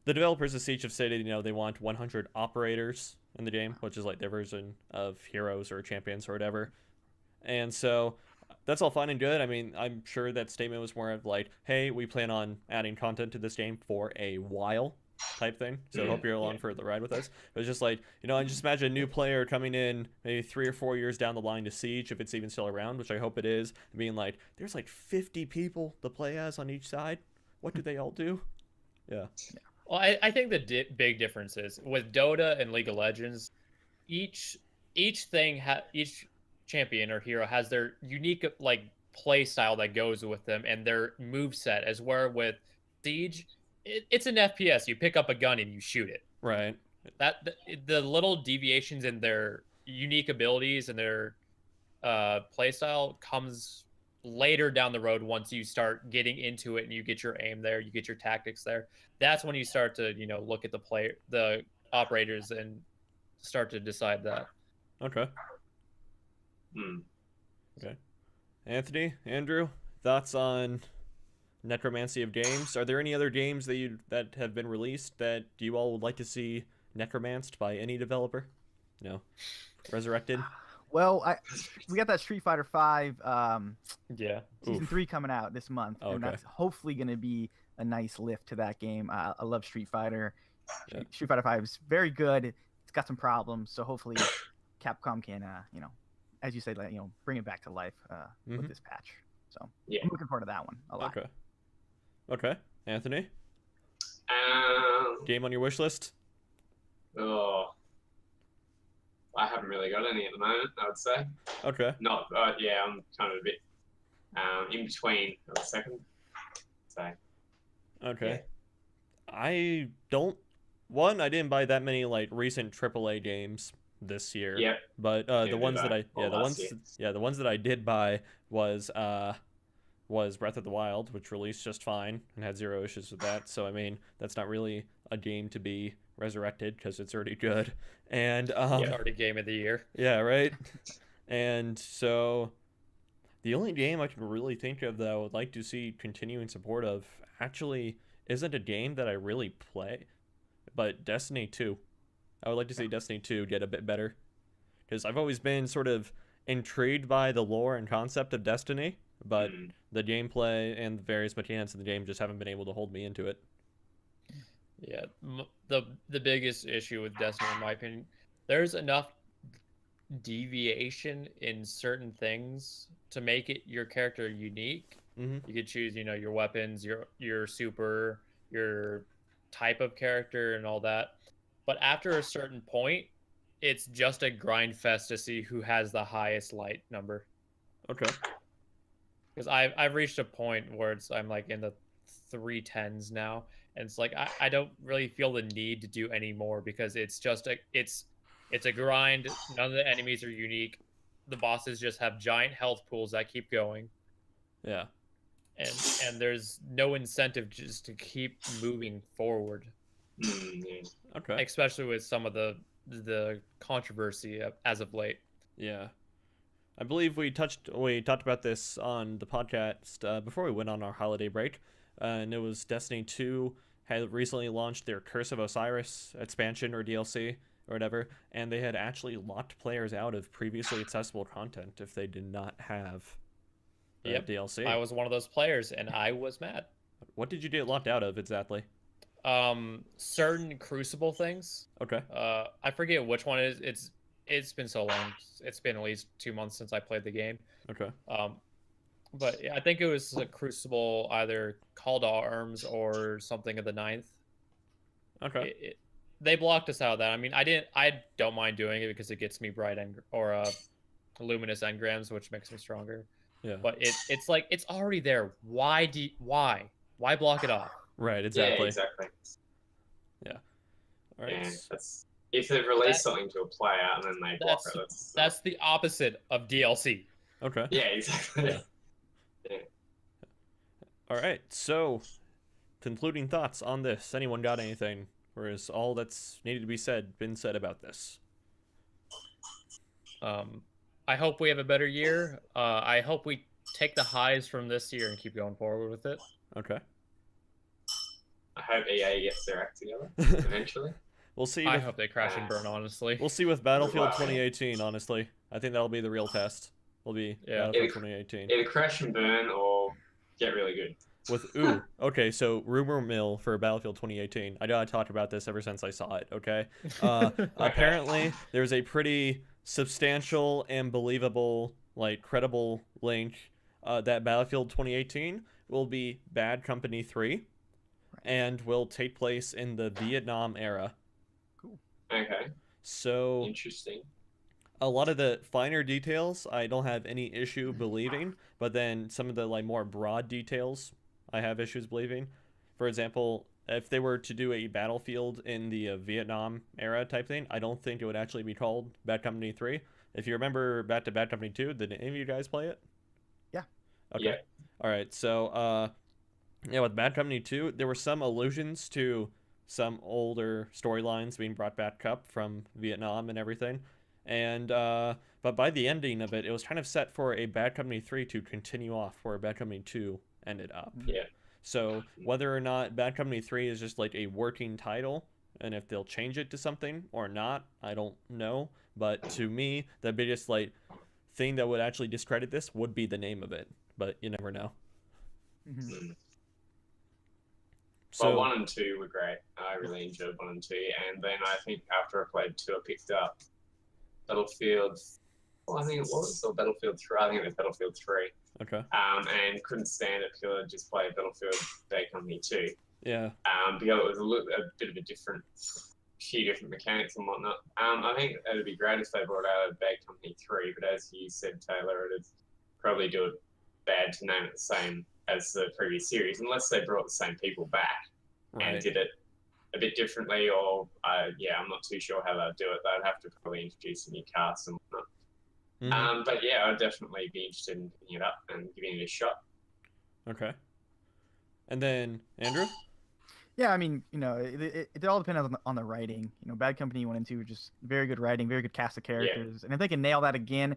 The developers of Siege have stated, you know, they want 100 operators in the game, which is like their version of heroes or champions or whatever. And so, that's all fine and good. I mean, I'm sure that statement was more of like, hey, we plan on adding content to this game for a while type thing. So I hope you're along for the ride with us. It was just like, you know, I just imagine a new player coming in maybe 3 or 4 years down the line to Siege, if it's even still around, which I hope it is, and being like, there's like 50 people to play as on each side. What do they all do? Yeah. Well, I think the big difference is with Dota and League of Legends, each each each champion or hero has their unique like play style that goes with them and their move set. As where with Siege, it's an FPS. You pick up a gun and you shoot it. Right. The little deviations in their unique abilities and their play style comes later down the road once you start getting into it and you get your aim there, you get your tactics there. That's when you start to look at the operators and start to decide that. Okay. Hmm. Okay. Anthony, Andrew, thoughts on Necromancy of games? Are there any other games that have been released that you all would like to see necromanced by any developer? No. Resurrected? Well, we got that Street Fighter V Yeah. Season 3 coming out this month, Oh, and okay. that's hopefully going to be a nice lift to that game. I love Street Fighter. Yeah. Street Fighter V is very good. It's got some problems, so hopefully Capcom can, as you say, bring it back to life with this patch. So Yeah. I'm looking forward to that one a lot. Okay. Okay. Anthony, Um, game on your wish list? oh, I haven't really got any at the moment, I would say. Okay. Not, yeah, I'm kind of a bit in between of a second. So, Okay. I didn't buy that many like recent AAA games this year. yep. But Yeah, the ones that I last year. the ones that I did buy was Breath of the Wild, which released just fine and had zero issues with that. So I mean, that's not really a game to be resurrected because it's already good. And Already game of the year. yeah, right. And so the only game I can really think of that I would like to see continuing support of actually isn't a game that I really play, but Destiny 2. I would like to see Destiny 2 get a bit better, because I've always been sort of intrigued by the lore and concept of Destiny, but the gameplay and the various mechanics in the game just haven't been able to hold me into it. Yeah, the biggest issue with Destiny, in my opinion, there's enough deviation in certain things to make it your character unique. Mm-hmm. You could choose, your weapons, your super, your type of character, and all that. But after a certain point, it's just a grind fest to see who has the highest light number. Okay. Because I've reached a point where I'm like in the 310s now, and it's like I don't really feel the need to do any more, because it's just it's a grind. None of the enemies are unique. The bosses just have giant health pools that keep going. Yeah. And there's no incentive just to keep moving forward. Okay. Especially with some of the controversy as of late. Yeah. I believe we talked about this on the podcast before we went on our holiday break, and it was Destiny 2 had recently launched their Curse of Osiris expansion or DLC or whatever, and they had actually locked players out of previously accessible content if they did not have DLC. I was one of those players, and I was mad. What did you get locked out of exactly? Certain Crucible things. Okay. I forget which one it is. It's been so long. It's been at least 2 months since I played the game. Okay. But I think it was a Crucible, either Call to Arms or something of the 9th. Okay. They blocked us out of that. I mean, I don't mind doing it because it gets me bright luminous engrams, which makes me stronger. Yeah. But it's like it's already there. Why block it off? Right. Exactly. Yeah, exactly. Yeah. All right. Yeah, that's if they've released something to a player and then they block it. That's the opposite of DLC. Okay. Yeah, exactly. Yeah. All right. So, concluding thoughts on this. Anyone got anything? Or is all that's needed to be said been said about this? I hope we have a better year. I hope we take the highs from this year and keep going forward with it. Okay. I hope EA gets their act together eventually. We'll see. I hope they crash and burn, honestly. We'll see with Battlefield 2018, honestly. I think that'll be the real test. Will be Battlefield 2018. Either crash and burn or get really good. Okay, so rumor mill for Battlefield 2018. I know I talked about this ever since I saw it, okay? Apparently, there's a pretty substantial and believable, credible link that Battlefield 2018 will be Bad Company 3 and will take place in the Vietnam era. Cool. Okay. So Interesting. A lot of the finer details I don't have any issue believing, but then some of the like more broad details I have issues believing. For example, if they were to do a battlefield in the Vietnam era type thing, I don't think it would actually be called Bad Company 3. If you remember back to Bad Company 2, did any of you guys play it? Yeah. Okay. Yeah. All right. So, yeah, with Bad Company 2, there were some allusions to some older storylines being brought back up from Vietnam and everything. And but by the ending of it, it was kind of set for a Bad Company 3 to continue off where Bad Company 2 ended up. Yeah. So whether or not Bad Company 3 is just like a working title, and if they'll change it to something or not, I don't know. But to me, the biggest like thing that would actually discredit this would be the name of it. But you never know. Mhm. So Well, 1 and 2 were great. I really enjoyed 1 and 2, and then I think after I played 2, I picked up Battlefield. Well, I think it was, or Battlefield 3. I think it was Battlefield 3. okay, And couldn't stand it purely just play Battlefield Bad Company 2. yeah, Because it was a bit of a few different mechanics and whatnot. I think it'd be great if they brought out a Bad Company 3, but as you said, Taylor, it'd probably do it bad to name it the same as the previous series, unless they brought the same people back and right. did it a bit differently, or yeah, I'm not too sure how they'd do it. They'd have to probably introduce a new cast and whatnot. Mhm. But yeah, I'd definitely be interested in picking it up and giving it a shot. Okay. And then Andrew. Yeah, I mean, it all depends on the writing. Bad Company 1 and 2 are just very good writing, very good cast of characters, and if they can nail that again,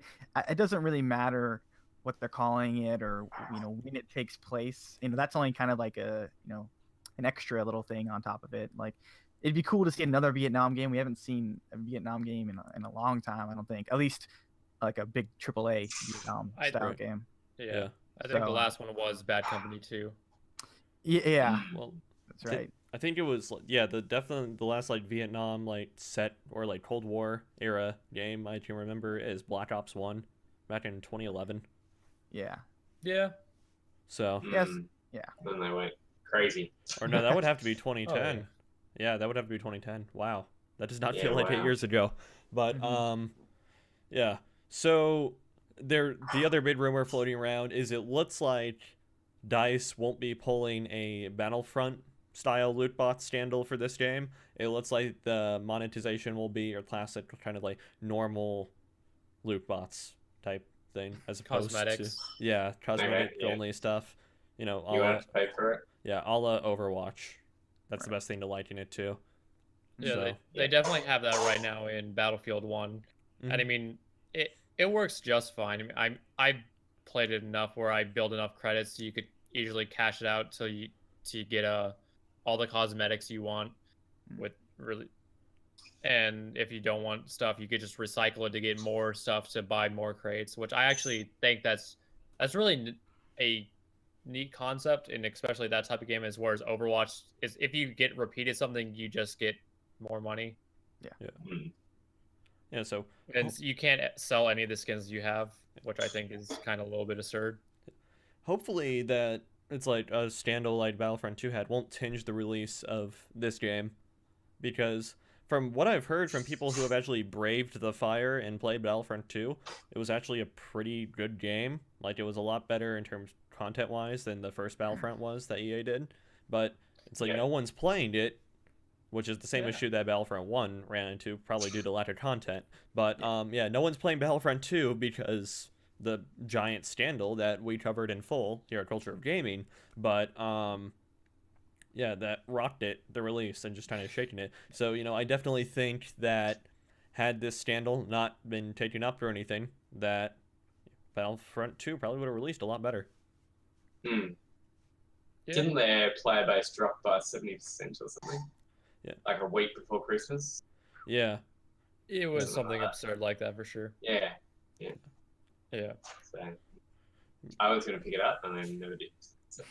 it doesn't really matter what they're calling it or when it takes place. That's only kind of like an extra little thing on top of it. Like, it'd be cool to see another Vietnam game. We haven't seen a Vietnam game in a long time, I don't think. At least like a big AAA Vietnam style Right. game. Yeah. I think the So- last one was Bad Company 2. Yeah, Well, that's right. I think it was definitely the last like Vietnam like set or like Cold War era game I can remember is Black Ops 1 back in 2011. Yeah. Yeah. So, Yes. Mm. Yeah. Then they went crazy. or no, that would have to be 2010. Oh, Yeah, that would have to be 2010. Wow. That does not Yeah, feel like 8 wow. years ago. But Mhm. yeah. So the other big rumor floating around is it looks like DICE won't be pulling a Battlefront style loot box scandal for this game. It looks like the monetization will be your classic kind of like normal loot box type thing as opposed Cosmetics. to cosmetic yeah. only stuff. You won't have to pay for it. Yeah, a la Overwatch. That's the best thing to liken it to. Yeah, So, they definitely have that right now in Battlefield 1. And I mean, it works just fine. I mean, I played it enough where I build enough credits so you could easily cash it out till you get all the cosmetics you want with really. And if you don't want stuff, you could just recycle it to get more stuff to buy more crates, which I actually think that's really a neat concept, and especially that type of game is whereas Overwatch is if you get repeated something, you just get more money. Mm. yeah, so And you can't sell any of the skins you have, which I think is kind of a little bit absurd. hopefully that it's like a standalone like Battlefront 2 had won't tinge the release of this game, because from what I've heard from people who have actually braved the fire and played Battlefront 2, it was actually a pretty good game. Like, it was a lot better in terms content-wise than the first Battlefront was that EA did. But it's like no one's playing it, which is the same issue that Battlefront 1 ran into, probably due to lack of content. But no one's playing Battlefront 2 because the giant scandal that we covered in full here at Culture of Gaming. But that rocked the release and just kind of shaking it. So, I definitely think that had this scandal not been taken up or anything, that Battlefront 2 probably would have released a lot better. Mm. Yeah. Didn't their player base drop by 70% or something? Yeah. Like a week before Christmas? Yeah. It was Something something like that. absurd like that for sure. Yeah. Yeah. So I was going to pick it up and I never did. So,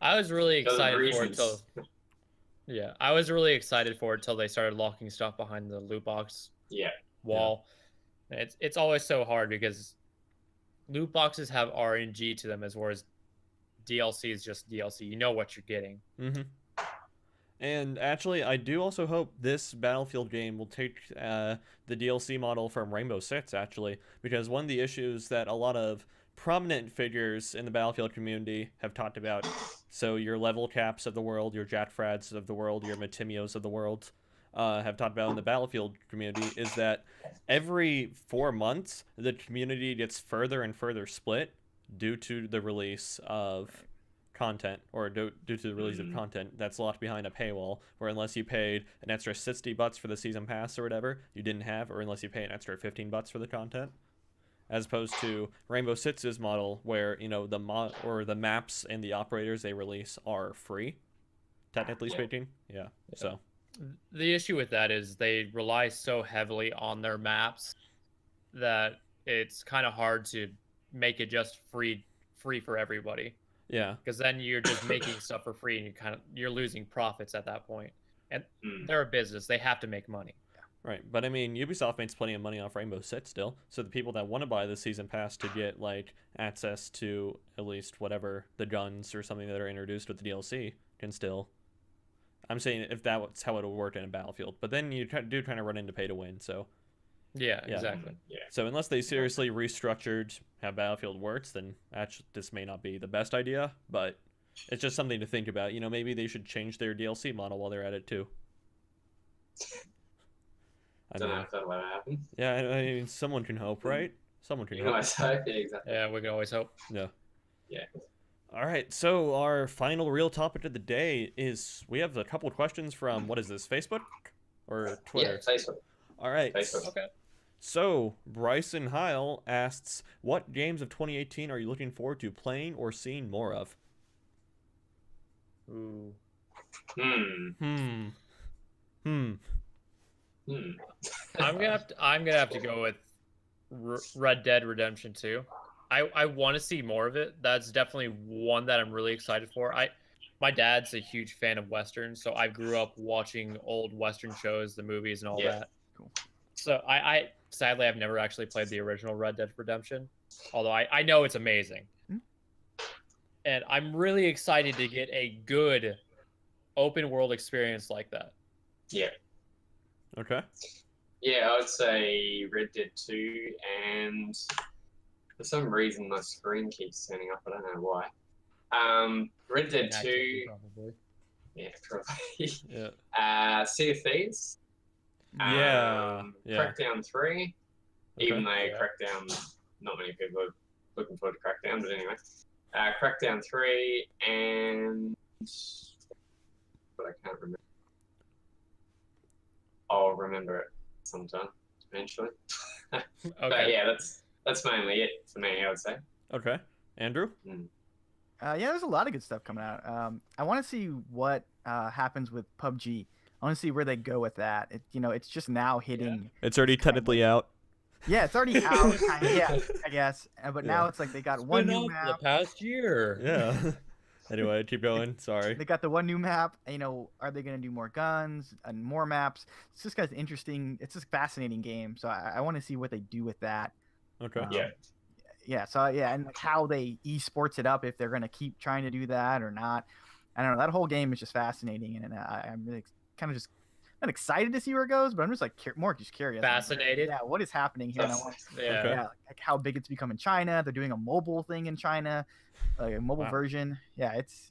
I was really because of excited for it reasons. till I was really excited for it till they started locking stuff behind the loot box Yeah. wall. And it's always so hard because loot boxes have RNG to them, as whereas DLC is just DLC. You know what you're getting. Mm-hmm. And actually, I do also hope this Battlefield game will take the DLC model from Rainbow Six, actually, because one of the issues that a lot of prominent figures in the Battlefield community have talked about, so your level caps of the world, your Jack Frads of the world, your Matimios of the world, have talked about in the Battlefield community, is that every 4 months, the community gets further and further split due to the release of content, or due to the release of content that's locked behind a paywall, where unless you paid an extra $60 for the season pass or whatever, you didn't have, or unless you pay an extra $15 for the content. As opposed to Rainbow Six's model, where, you know, the maps and the operators they release are free, technically speaking. Yeah. So the issue with that is they rely so heavily on their maps that it's kind of hard to make it just free for everybody. yeah. Because then you're just making stuff for free, and you're losing profits at that point. And they're a business; they have to make money. Right, but I mean, Ubisoft makes plenty of money off Rainbow Six still, so the people that want to buy the season pass to get, like, access to at least whatever, the guns or something that are introduced with the DLC can still... I'm saying if that's how it would work in a Battlefield, but then you do kind of run into pay to win, so... Yeah, exactly. Yeah. So unless they seriously restructured how Battlefield works, then actually this may not be the best idea, but it's just something to think about. You know, maybe they should change their DLC model while they're at it, too. I Don't mean, know if that'll ever happen. yeah, I mean, someone can hope, right? Someone can You hope. know, yeah, exactly. Yeah, we can always hope. Yeah. Yeah. All right, so our final real topic of the day is we have a couple of questions from, what is this, Facebook or Twitter? Yeah, Facebook. All right. Facebook. Okay. So Bryson Heil asks, what games of 2018 are you looking forward to playing or seeing more of? Ooh. I'm gonna have to go with Red Dead Redemption 2. I want to see more of it. That's definitely one that I'm really excited for. My dad's a huge fan of westerns, so I grew up watching old western shows, the movies, and all that. Cool. So I sadly I've never actually played the original Red Dead Redemption, although I know it's amazing. And I'm really excited to get a good open world experience like that. Yeah. Okay. Yeah, I would say Red Dead 2, and for some reason my screen keeps turning up. I don't know why. Red Dead 2. Probably. Yeah, probably. Yeah. Sea of Thieves. Yeah. Crackdown 3. Even though Yeah. Crackdown, not many people are looking forward to Crackdown, but anyway. Crackdown 3 and... but I can't remember. I'll remember it sometime, eventually. Okay. But yeah, that's mainly it for me, I would say. Okay. Andrew? Yeah, there's a lot of good stuff coming out. I want to see what happens with PUBG. I want to see where they go with that. It's just now hitting. It's already technically out. Yeah, it's already out. Yeah, I guess. But now it's like they got one new For map. the past year. Yeah. Anyway, keep going. Sorry. They got the one new map. Are they going to do more guns and more maps? It's just guys interesting. It's just a fascinating game. So I want to see what they do with that. Okay. Yeah. So and like how they esports it up, if they're going to keep trying to do that or not. I don't know. That whole game is just fascinating, and I'm really kind of just not excited to see where it goes, but I'm just like more just curious. Fascinated. Yeah, what is happening here? And I want, Yeah. Okay. like how big it's become in China. They're doing a mobile thing in China, like a mobile version. Yeah, it's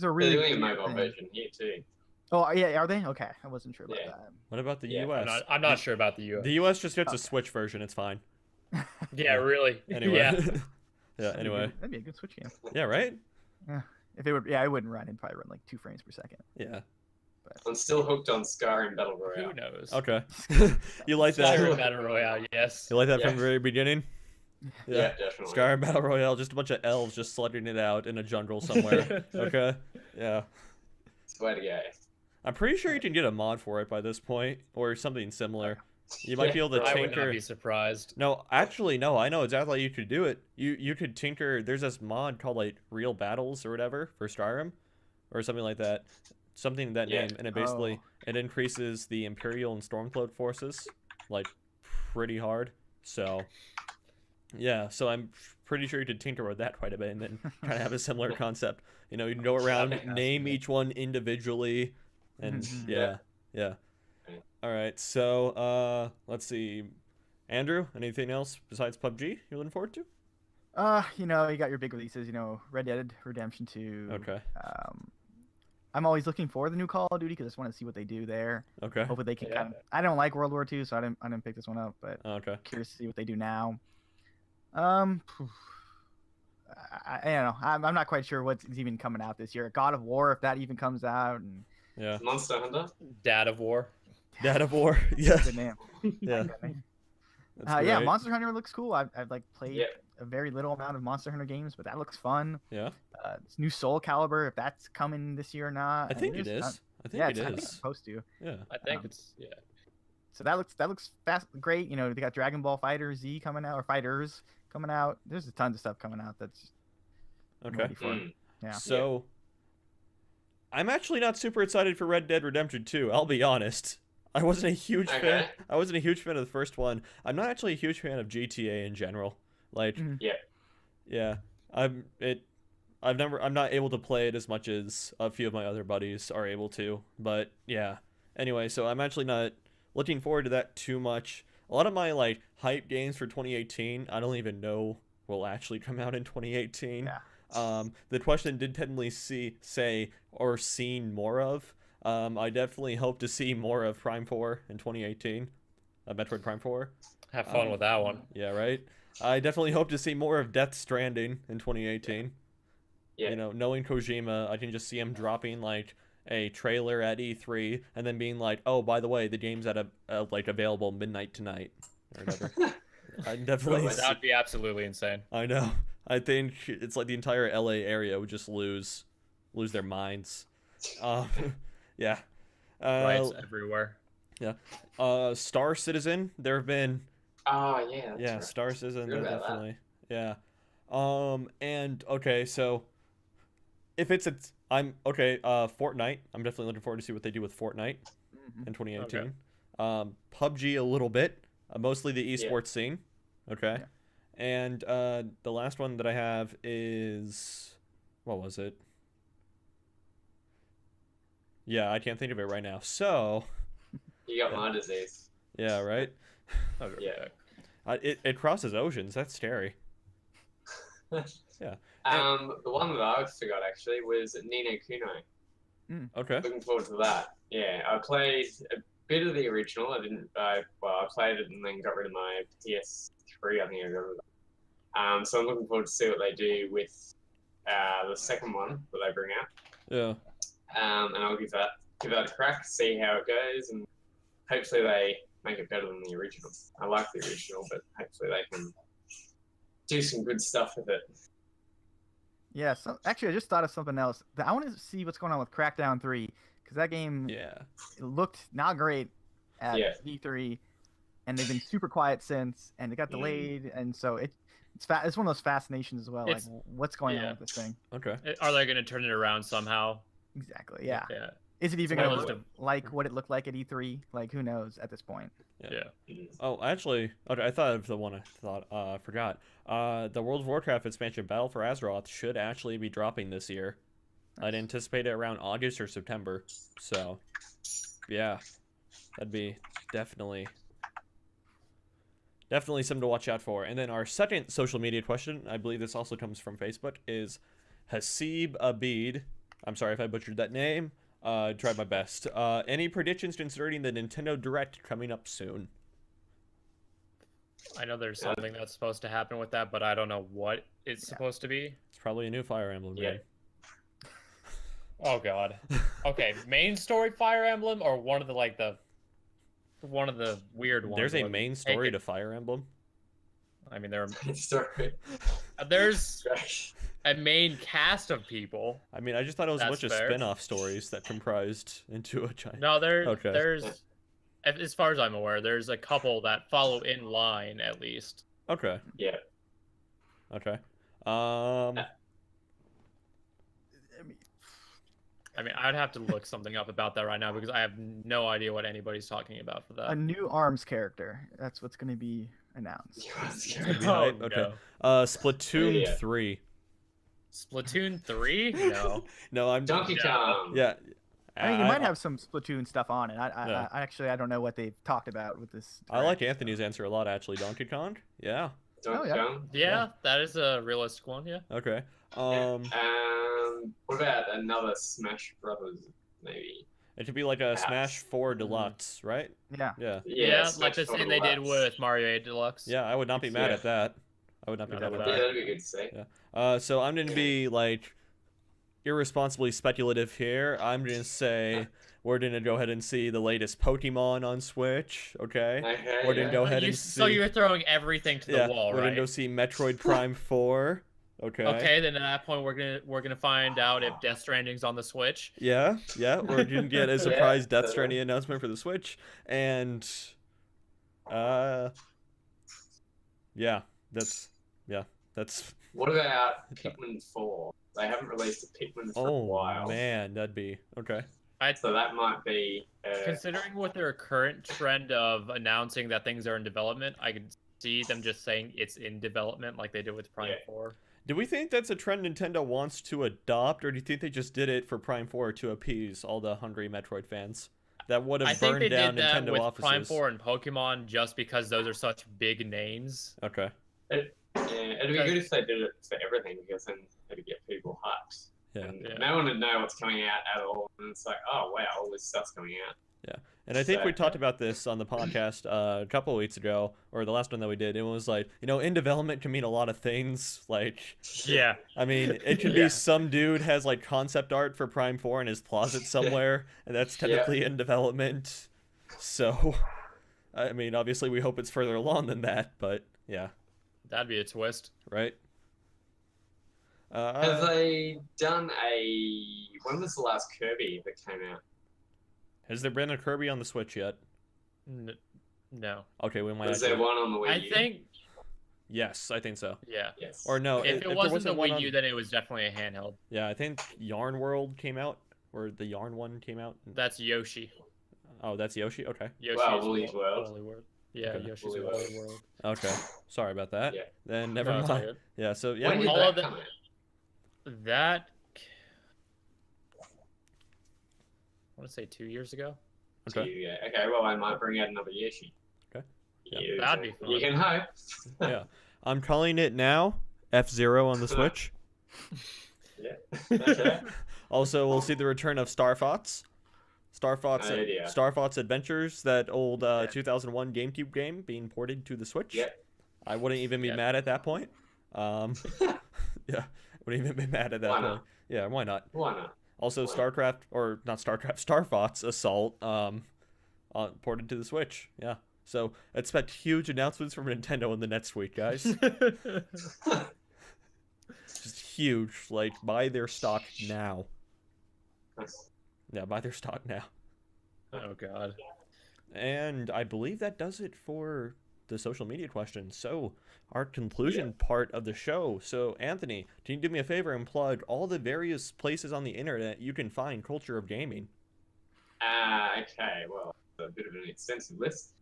a really They're doing a weird mobile thing. version here too. Oh yeah, are they? Okay, I wasn't sure about Yeah. that. What about the Yeah, US? I'm not sure about the US. The US just gets a Okay. Switch version. It's fine. Yeah, really. Anyway. Yeah. Yeah, anyway. That'd be a good Switch game. Yeah, right? If it would, yeah, it wouldn't run. It'd probably run like 2 frames per second. Yeah. I'm still hooked on Skyrim Battle Royale. Who knows? Okay. You like Skyrim that? Battle Royale, yes. You like that from Yeah. the very beginning? Yeah, definitely. Skyrim Battle Royale, just a bunch of elves just slugging it out in a jungle somewhere. Okay. Yeah. Swear to go. I'm pretty sure you can get a mod for it by this point, or something similar. You might Yeah, be able to I would not tinker. be surprised. No, actually, no. I know exactly how you could do it. You could tinker. There's this mod called like Real Battles or whatever for Skyrim, or something like that. Something in that Yeah. name, and it basically it increases the Imperial and Stormcloak forces like pretty hard. So yeah, so I'm pretty sure you could tinker with that quite a bit, and then kind of have a similar concept. You can go around, name each one individually, And Mhm. yeah. All right, so let's see, Andrew, anything else besides PUBG you're looking forward to? You know, you got your big releases. You know, Red Dead Redemption 2. Okay. I'm always looking for the new Call of Duty because I just want to see what they do there. Okay. Hopefully they can Yeah. kind of. I don't like World War II, so I didn't pick this one up, but Okay. curious to see what they do now. Phew, I don't know. I'm not quite sure what's even coming out this year. God of War, if that even comes out, and Yeah. Monster Hunter. Dad of War. Dad of War. Yeah. good name. Yeah. Okay. That's Yeah, great. Monster Hunter looks cool. I've like played Yeah. a very little amount of Monster Hunter games, but that looks fun. Yeah. This new Soul Calibur, if that's coming this year or not. I think it there's is. I think Yeah, it I think is. it's supposed to. Yeah. I think Um, it's So that looks fast, great. You know, they got Dragon Ball Fighter Z coming out, or Fighters coming out. There's tons of stuff coming out that's I'm Okay. ready for. Mm. Yeah. So I'm actually not super excited for Red Dead Redemption 2, I'll be honest. I wasn't a huge fan. Okay. I wasn't a huge fan of the first one. I'm not actually a huge fan of GTA in general. Like, Mhm. yeah, I'm not able to play it as much as a few of my other buddies are able to. But yeah. Anyway, so I'm actually not looking forward to that too much. A lot of my like hype games for 2018, I don't even know will actually come out in 2018. Yeah. The question did technically say or seen more of. I definitely hope to see more of Prime 4 in 2018. Metroid Prime 4. have fun with that one. Yeah, right. I definitely hope to see more of Death Stranding in 2018. Yeah. You know, knowing Kojima, I can just see him dropping like a trailer at E3 and then being like, "Oh, by the way, the game's at a like available midnight tonight or whatever." I definitely. Well, That would be absolutely insane. I know. I think it's like the entire LA area would just lose their minds. Yeah. Riots everywhere. Star Citizen. There have been Oh yeah. That's right. Star Citizen. Forgot There about that. definitely. Yeah. And okay, so if it's I'm okay. Fortnite. I'm definitely looking forward to see what they do with Fortnite Mhm. in 2018. PUBG a little bit. Mostly the esports scene. Okay. Yeah. And the last one that I have is what was it? Yeah, I can't think of it right now. So, You got my disease. yeah, right. Yeah. It crosses oceans. That's scary. Yeah. The one that I forgot actually was Nino Kuno. Okay. Looking forward to that. Yeah, I played a bit of the original. I didn't. I played it and then got rid of my PS3. I think I got rid of it. So I'm looking forward to see what they do with the second one that they bring out. Yeah. And I'll give that a crack, see how it goes, and hopefully they make it better than the original. I like the original, but hopefully they can do some good stuff with it. Yeah. So actually, I just thought of something else. I want to see what's going on with Crackdown 3 because that game Yeah. it looked not great at Yeah. E3, and they've been super quiet since, and it got delayed, and so it's one of those fascinations as well. It's- like, what's going on yeah. with this thing? Okay. Are they going to turn it around somehow? Exactly. Yeah. Yeah. Is it even It's going one to of look like what it looked like at E3? Like, who knows at this point? Yeah. Yeah. Oh, actually, okay. I thought of the one I forgot. The World of Warcraft expansion Battle for Azeroth should actually be dropping this year. I'd anticipate it around August or September. So, yeah, that'd be definitely something to watch out for. And then our second social media question, I believe this also comes from Facebook, is Hasib Abid. I'm sorry if I butchered that name. Tried my best. Any predictions concerning the Nintendo Direct coming up soon? I know there's something that's supposed to happen with that, but I don't know what it's supposed to be. It's probably a new Fire Emblem Yeah. game. Oh god. Okay, main story Fire Emblem or one of the one of the weird ones. There's a where they main take story it- to Fire Emblem. I mean, Story. there's Gosh. a main cast of people. I mean, I just thought it was a That's bunch of fair. spin-off stories that comprised into a giant. No, Okay. there's as far as I'm aware, there's a couple that follow in line at least. Okay. Yeah. Okay. I mean, I mean, I'd have to look something up about that right now because I have no idea what anybody's talking about for a that. new ARMS character. That's what's going to be announced. Gonna be Oh, hype? Okay. no. Splatoon Yeah. 3. Splatoon 3? No. No, I'm Donkey Yeah. Kong. Yeah. I mean, you might have some Splatoon stuff on it. Yeah. I don't know what they've talked about with this. I like direct, Anthony's answer a lot, actually. Donkey Kong? Yeah. Donkey yeah. Kong. Yeah, that is a realistic one. Yeah. Okay. What about another Smash Brothers, maybe? It should be like a Perhaps. Smash 4 Deluxe, right? Yeah. Yeah. Yeah, Smash like the Bros. same they did Deluxe. with Mario 8 Deluxe. Yeah, I would not be mad Yeah. at that. I would not be Not mad at at Yeah, that. that'd be good to see. Yeah. So I'm gonna be like irresponsibly speculative here. I'm gonna say we're gonna go ahead and see the latest Pokemon on Switch. Okay. Okay. We're gonna go ahead You, and so see. you're throwing everything to the Yeah, wall, we're right? gonna go see Metroid Prime 4. Okay. Okay, then at that point we're gonna find out if Death Stranding's on the Switch. Yeah, we're gonna get a surprise Death Stranding announcement for the Switch, and yeah, that's What about Pikmin 4? They haven't released a Pikmin for a while. man, that'd be okay. So that might be. Considering with their current trend of announcing that things are in development, I could see them just saying it's in development like they did with Prime 4. Do we think that's a trend Nintendo wants to adopt, or do you think they just did it for Prime 4 to appease all the hungry Metroid fans that would I have think burned they down did that Nintendo with offices? Prime 4 and Pokemon just because those are such big names. Okay. Yeah, it'd be good if they did it for everything because then it'd get people hyped. Yeah. And Yeah. no one would know what's coming out at all, and it's like, oh wow, all this stuff's coming out. And I think we So- talked about this on the podcast a couple of weeks ago, or the last one that we did. It was like, in development can mean a lot of things. Like, Yeah. I mean, it could Yeah. be some dude has like concept art for Prime 4 in his closet somewhere, and that's technically in development. So, I mean, obviously we hope it's further along than that, but yeah, That'd be a twist. right? Have they done a? When was the last Kirby that came out? Has there been a Kirby on the Switch yet? No. Okay, we might. Was there one on the Wii I U? think, Yes, I think so. yeah. Yes. Or no, If there it wasn't the one Wii on- U, then it was definitely a handheld. Yeah, I think Yarn World came out, or the Yarn one came out. That's Yoshi. Oh, that's Yoshi. Okay. Yoshi's Woolly's World. Woolly World. Yeah, Okay. Yoshi's Woolly Woolly World. Okay. Sorry about that. Yeah. Then never No, it's all mind. good. Yeah. So yeah. When we- did all that of the- come out? That, I want to say 2 years ago. Okay. Yeah. Okay. Well, I might bring out another Yoshi. Okay. Yeah, That'd be fun. You can hope. Yeah. I'm calling it now. F-Zero on the Switch. Yeah. Okay. Also, we'll see the return of Star Fox. Star Fox, Oh, yeah. Star Fox Adventures, that old 2001 GameCube game being ported to the Switch. Yep. I wouldn't even be Yep. mad at that point. Yeah, wouldn't even be mad at that Why point. not? Yeah, why not? Why not? Also, Why StarCraft, or not StarCraft, Star Fox Assault, ported to the Switch. Yeah. So expect huge announcements from Nintendo in the next week, guys. Just huge. Like, buy their stock now. Yeah, buy their stock now. Oh god. And I believe that does it for the social media questions. So, our conclusion part of the show. So, Anthony, can you do me a favor and plug all the various places on the internet you can find Culture of Gaming? Okay. Well, a bit of an extensive list.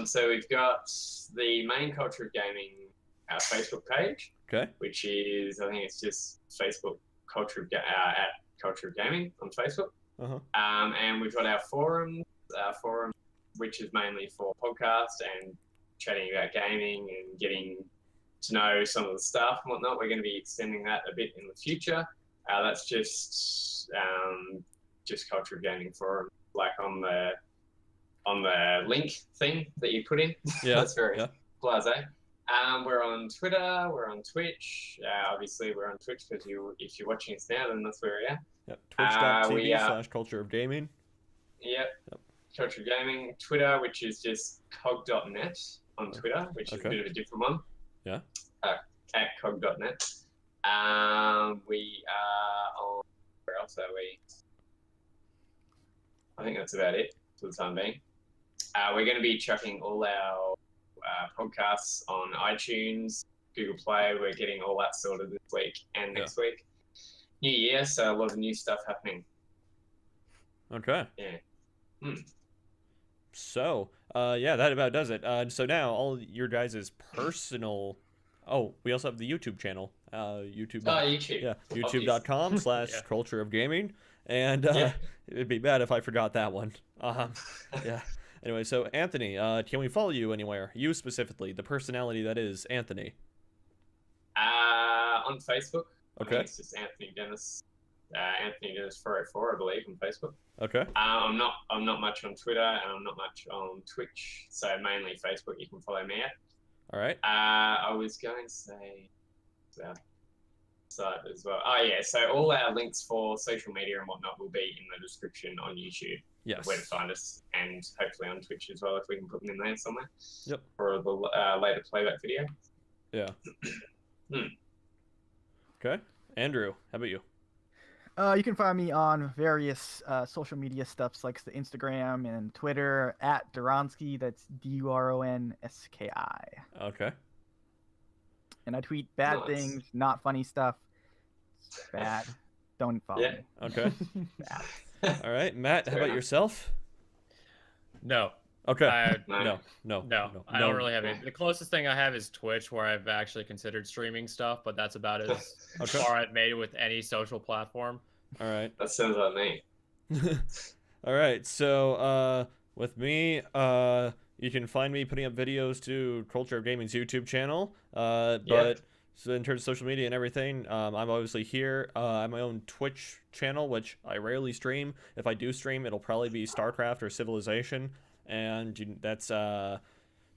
So we've got the main Culture of Gaming Facebook page, Okay. which is, I think it's just Facebook at Culture of Gaming on Facebook. Uh-huh. And we've got our forum, which is mainly for podcasts and chatting about gaming and getting to know some of the stuff and whatnot. We're going to be extending that a bit in the future. That's just Culture of Gaming forum, like on the link thing that you put in. Yeah. That's very yeah. blasé. We're on Twitter. We're on Twitch. Obviously, we're on Twitch because if you're watching us now, then that's where we're at. Yep. we, Twitch.tv/Culture of Gaming. Yep. Yep. Culture of Gaming. Twitter, which is just cog.net on Twitter, which is a Okay. bit of a different one. Yeah. At cog.net. We are on. Where else are we? I think that's about it for the time being. We're going to be chucking all our podcasts on iTunes, Google Play. We're getting all that sorted this week and next week. New year, so a lot of new stuff happening. Okay. Yeah. So, that about does it. So now, all your guys' personal... Oh, we also have the YouTube channel YouTube. Oh, YouTube. Yeah, Obviously. youtube.com/culture of gaming. And Yeah. it'd be bad if I forgot that one. Yeah. Anyway, so Anthony, can we follow you anywhere? You specifically, the personality that is Anthony. On Facebook. I Okay. think it's just Anthony Dennis. Anthony Dennis 404, I believe, on Facebook. Okay. I'm not much on Twitter, and I'm not much on Twitch. So mainly Facebook. You can follow me at. All right. I was going to say site as well. Oh yeah, so all our links for social media and whatnot will be in the description on YouTube. Yes. Where to find us, and hopefully on Twitch as well if we can put them in there somewhere. Yep. For the later playback video. Yeah. Okay. Andrew, how about you? You can find me on various social media stuffs like the Instagram and Twitter at Duronsky. That's DURONSKI. Okay. And I tweet bad Nice. things, not funny stuff. Bad. Don't follow Yeah. me. Okay. Bad. All right, Matt, how about yourself? No, Okay. No, no. I don't really have any. The closest thing I have is Twitch, where I've actually considered streaming stuff, but that's about as Okay. far I've made it with any social platform. All right. That sounds like me. All right. So, with me, you can find me putting up videos to Culture of Gaming's YouTube channel. But so in terms of social media and everything, I'm obviously here. I have my own Twitch channel, which I rarely stream. If I do stream, it'll probably be StarCraft or Civilization, and that's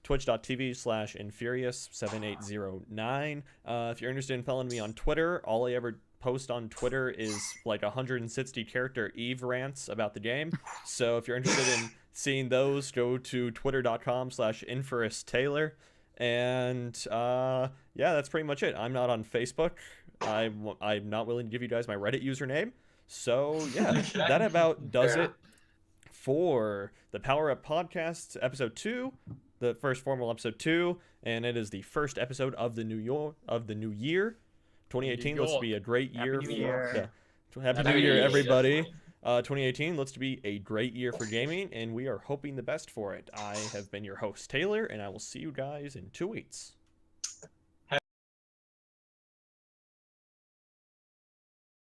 twitch.tv/infurious7809. If you're interested in following me on Twitter, all I ever post on Twitter is like 160 character Eve rants about the game. So if you're interested in seeing those, go to twitter.com/InferousTaylor. And yeah, that's pretty much it. I'm not on Facebook. I'm not willing to give you guys my Reddit username. So yeah, Okay. that about does Fair it for the Power Up Podcast episode 2, the first formal episode 2, and it is the first episode of the new year. 2018 looks to be a great year. Happy New Year. Yeah. Happy Happy New New Year, Year, everybody. definitely. 2018 looks to be a great year for gaming, and we are hoping the best for it. I have been your host, Taylor, and I will see you guys in 2 weeks.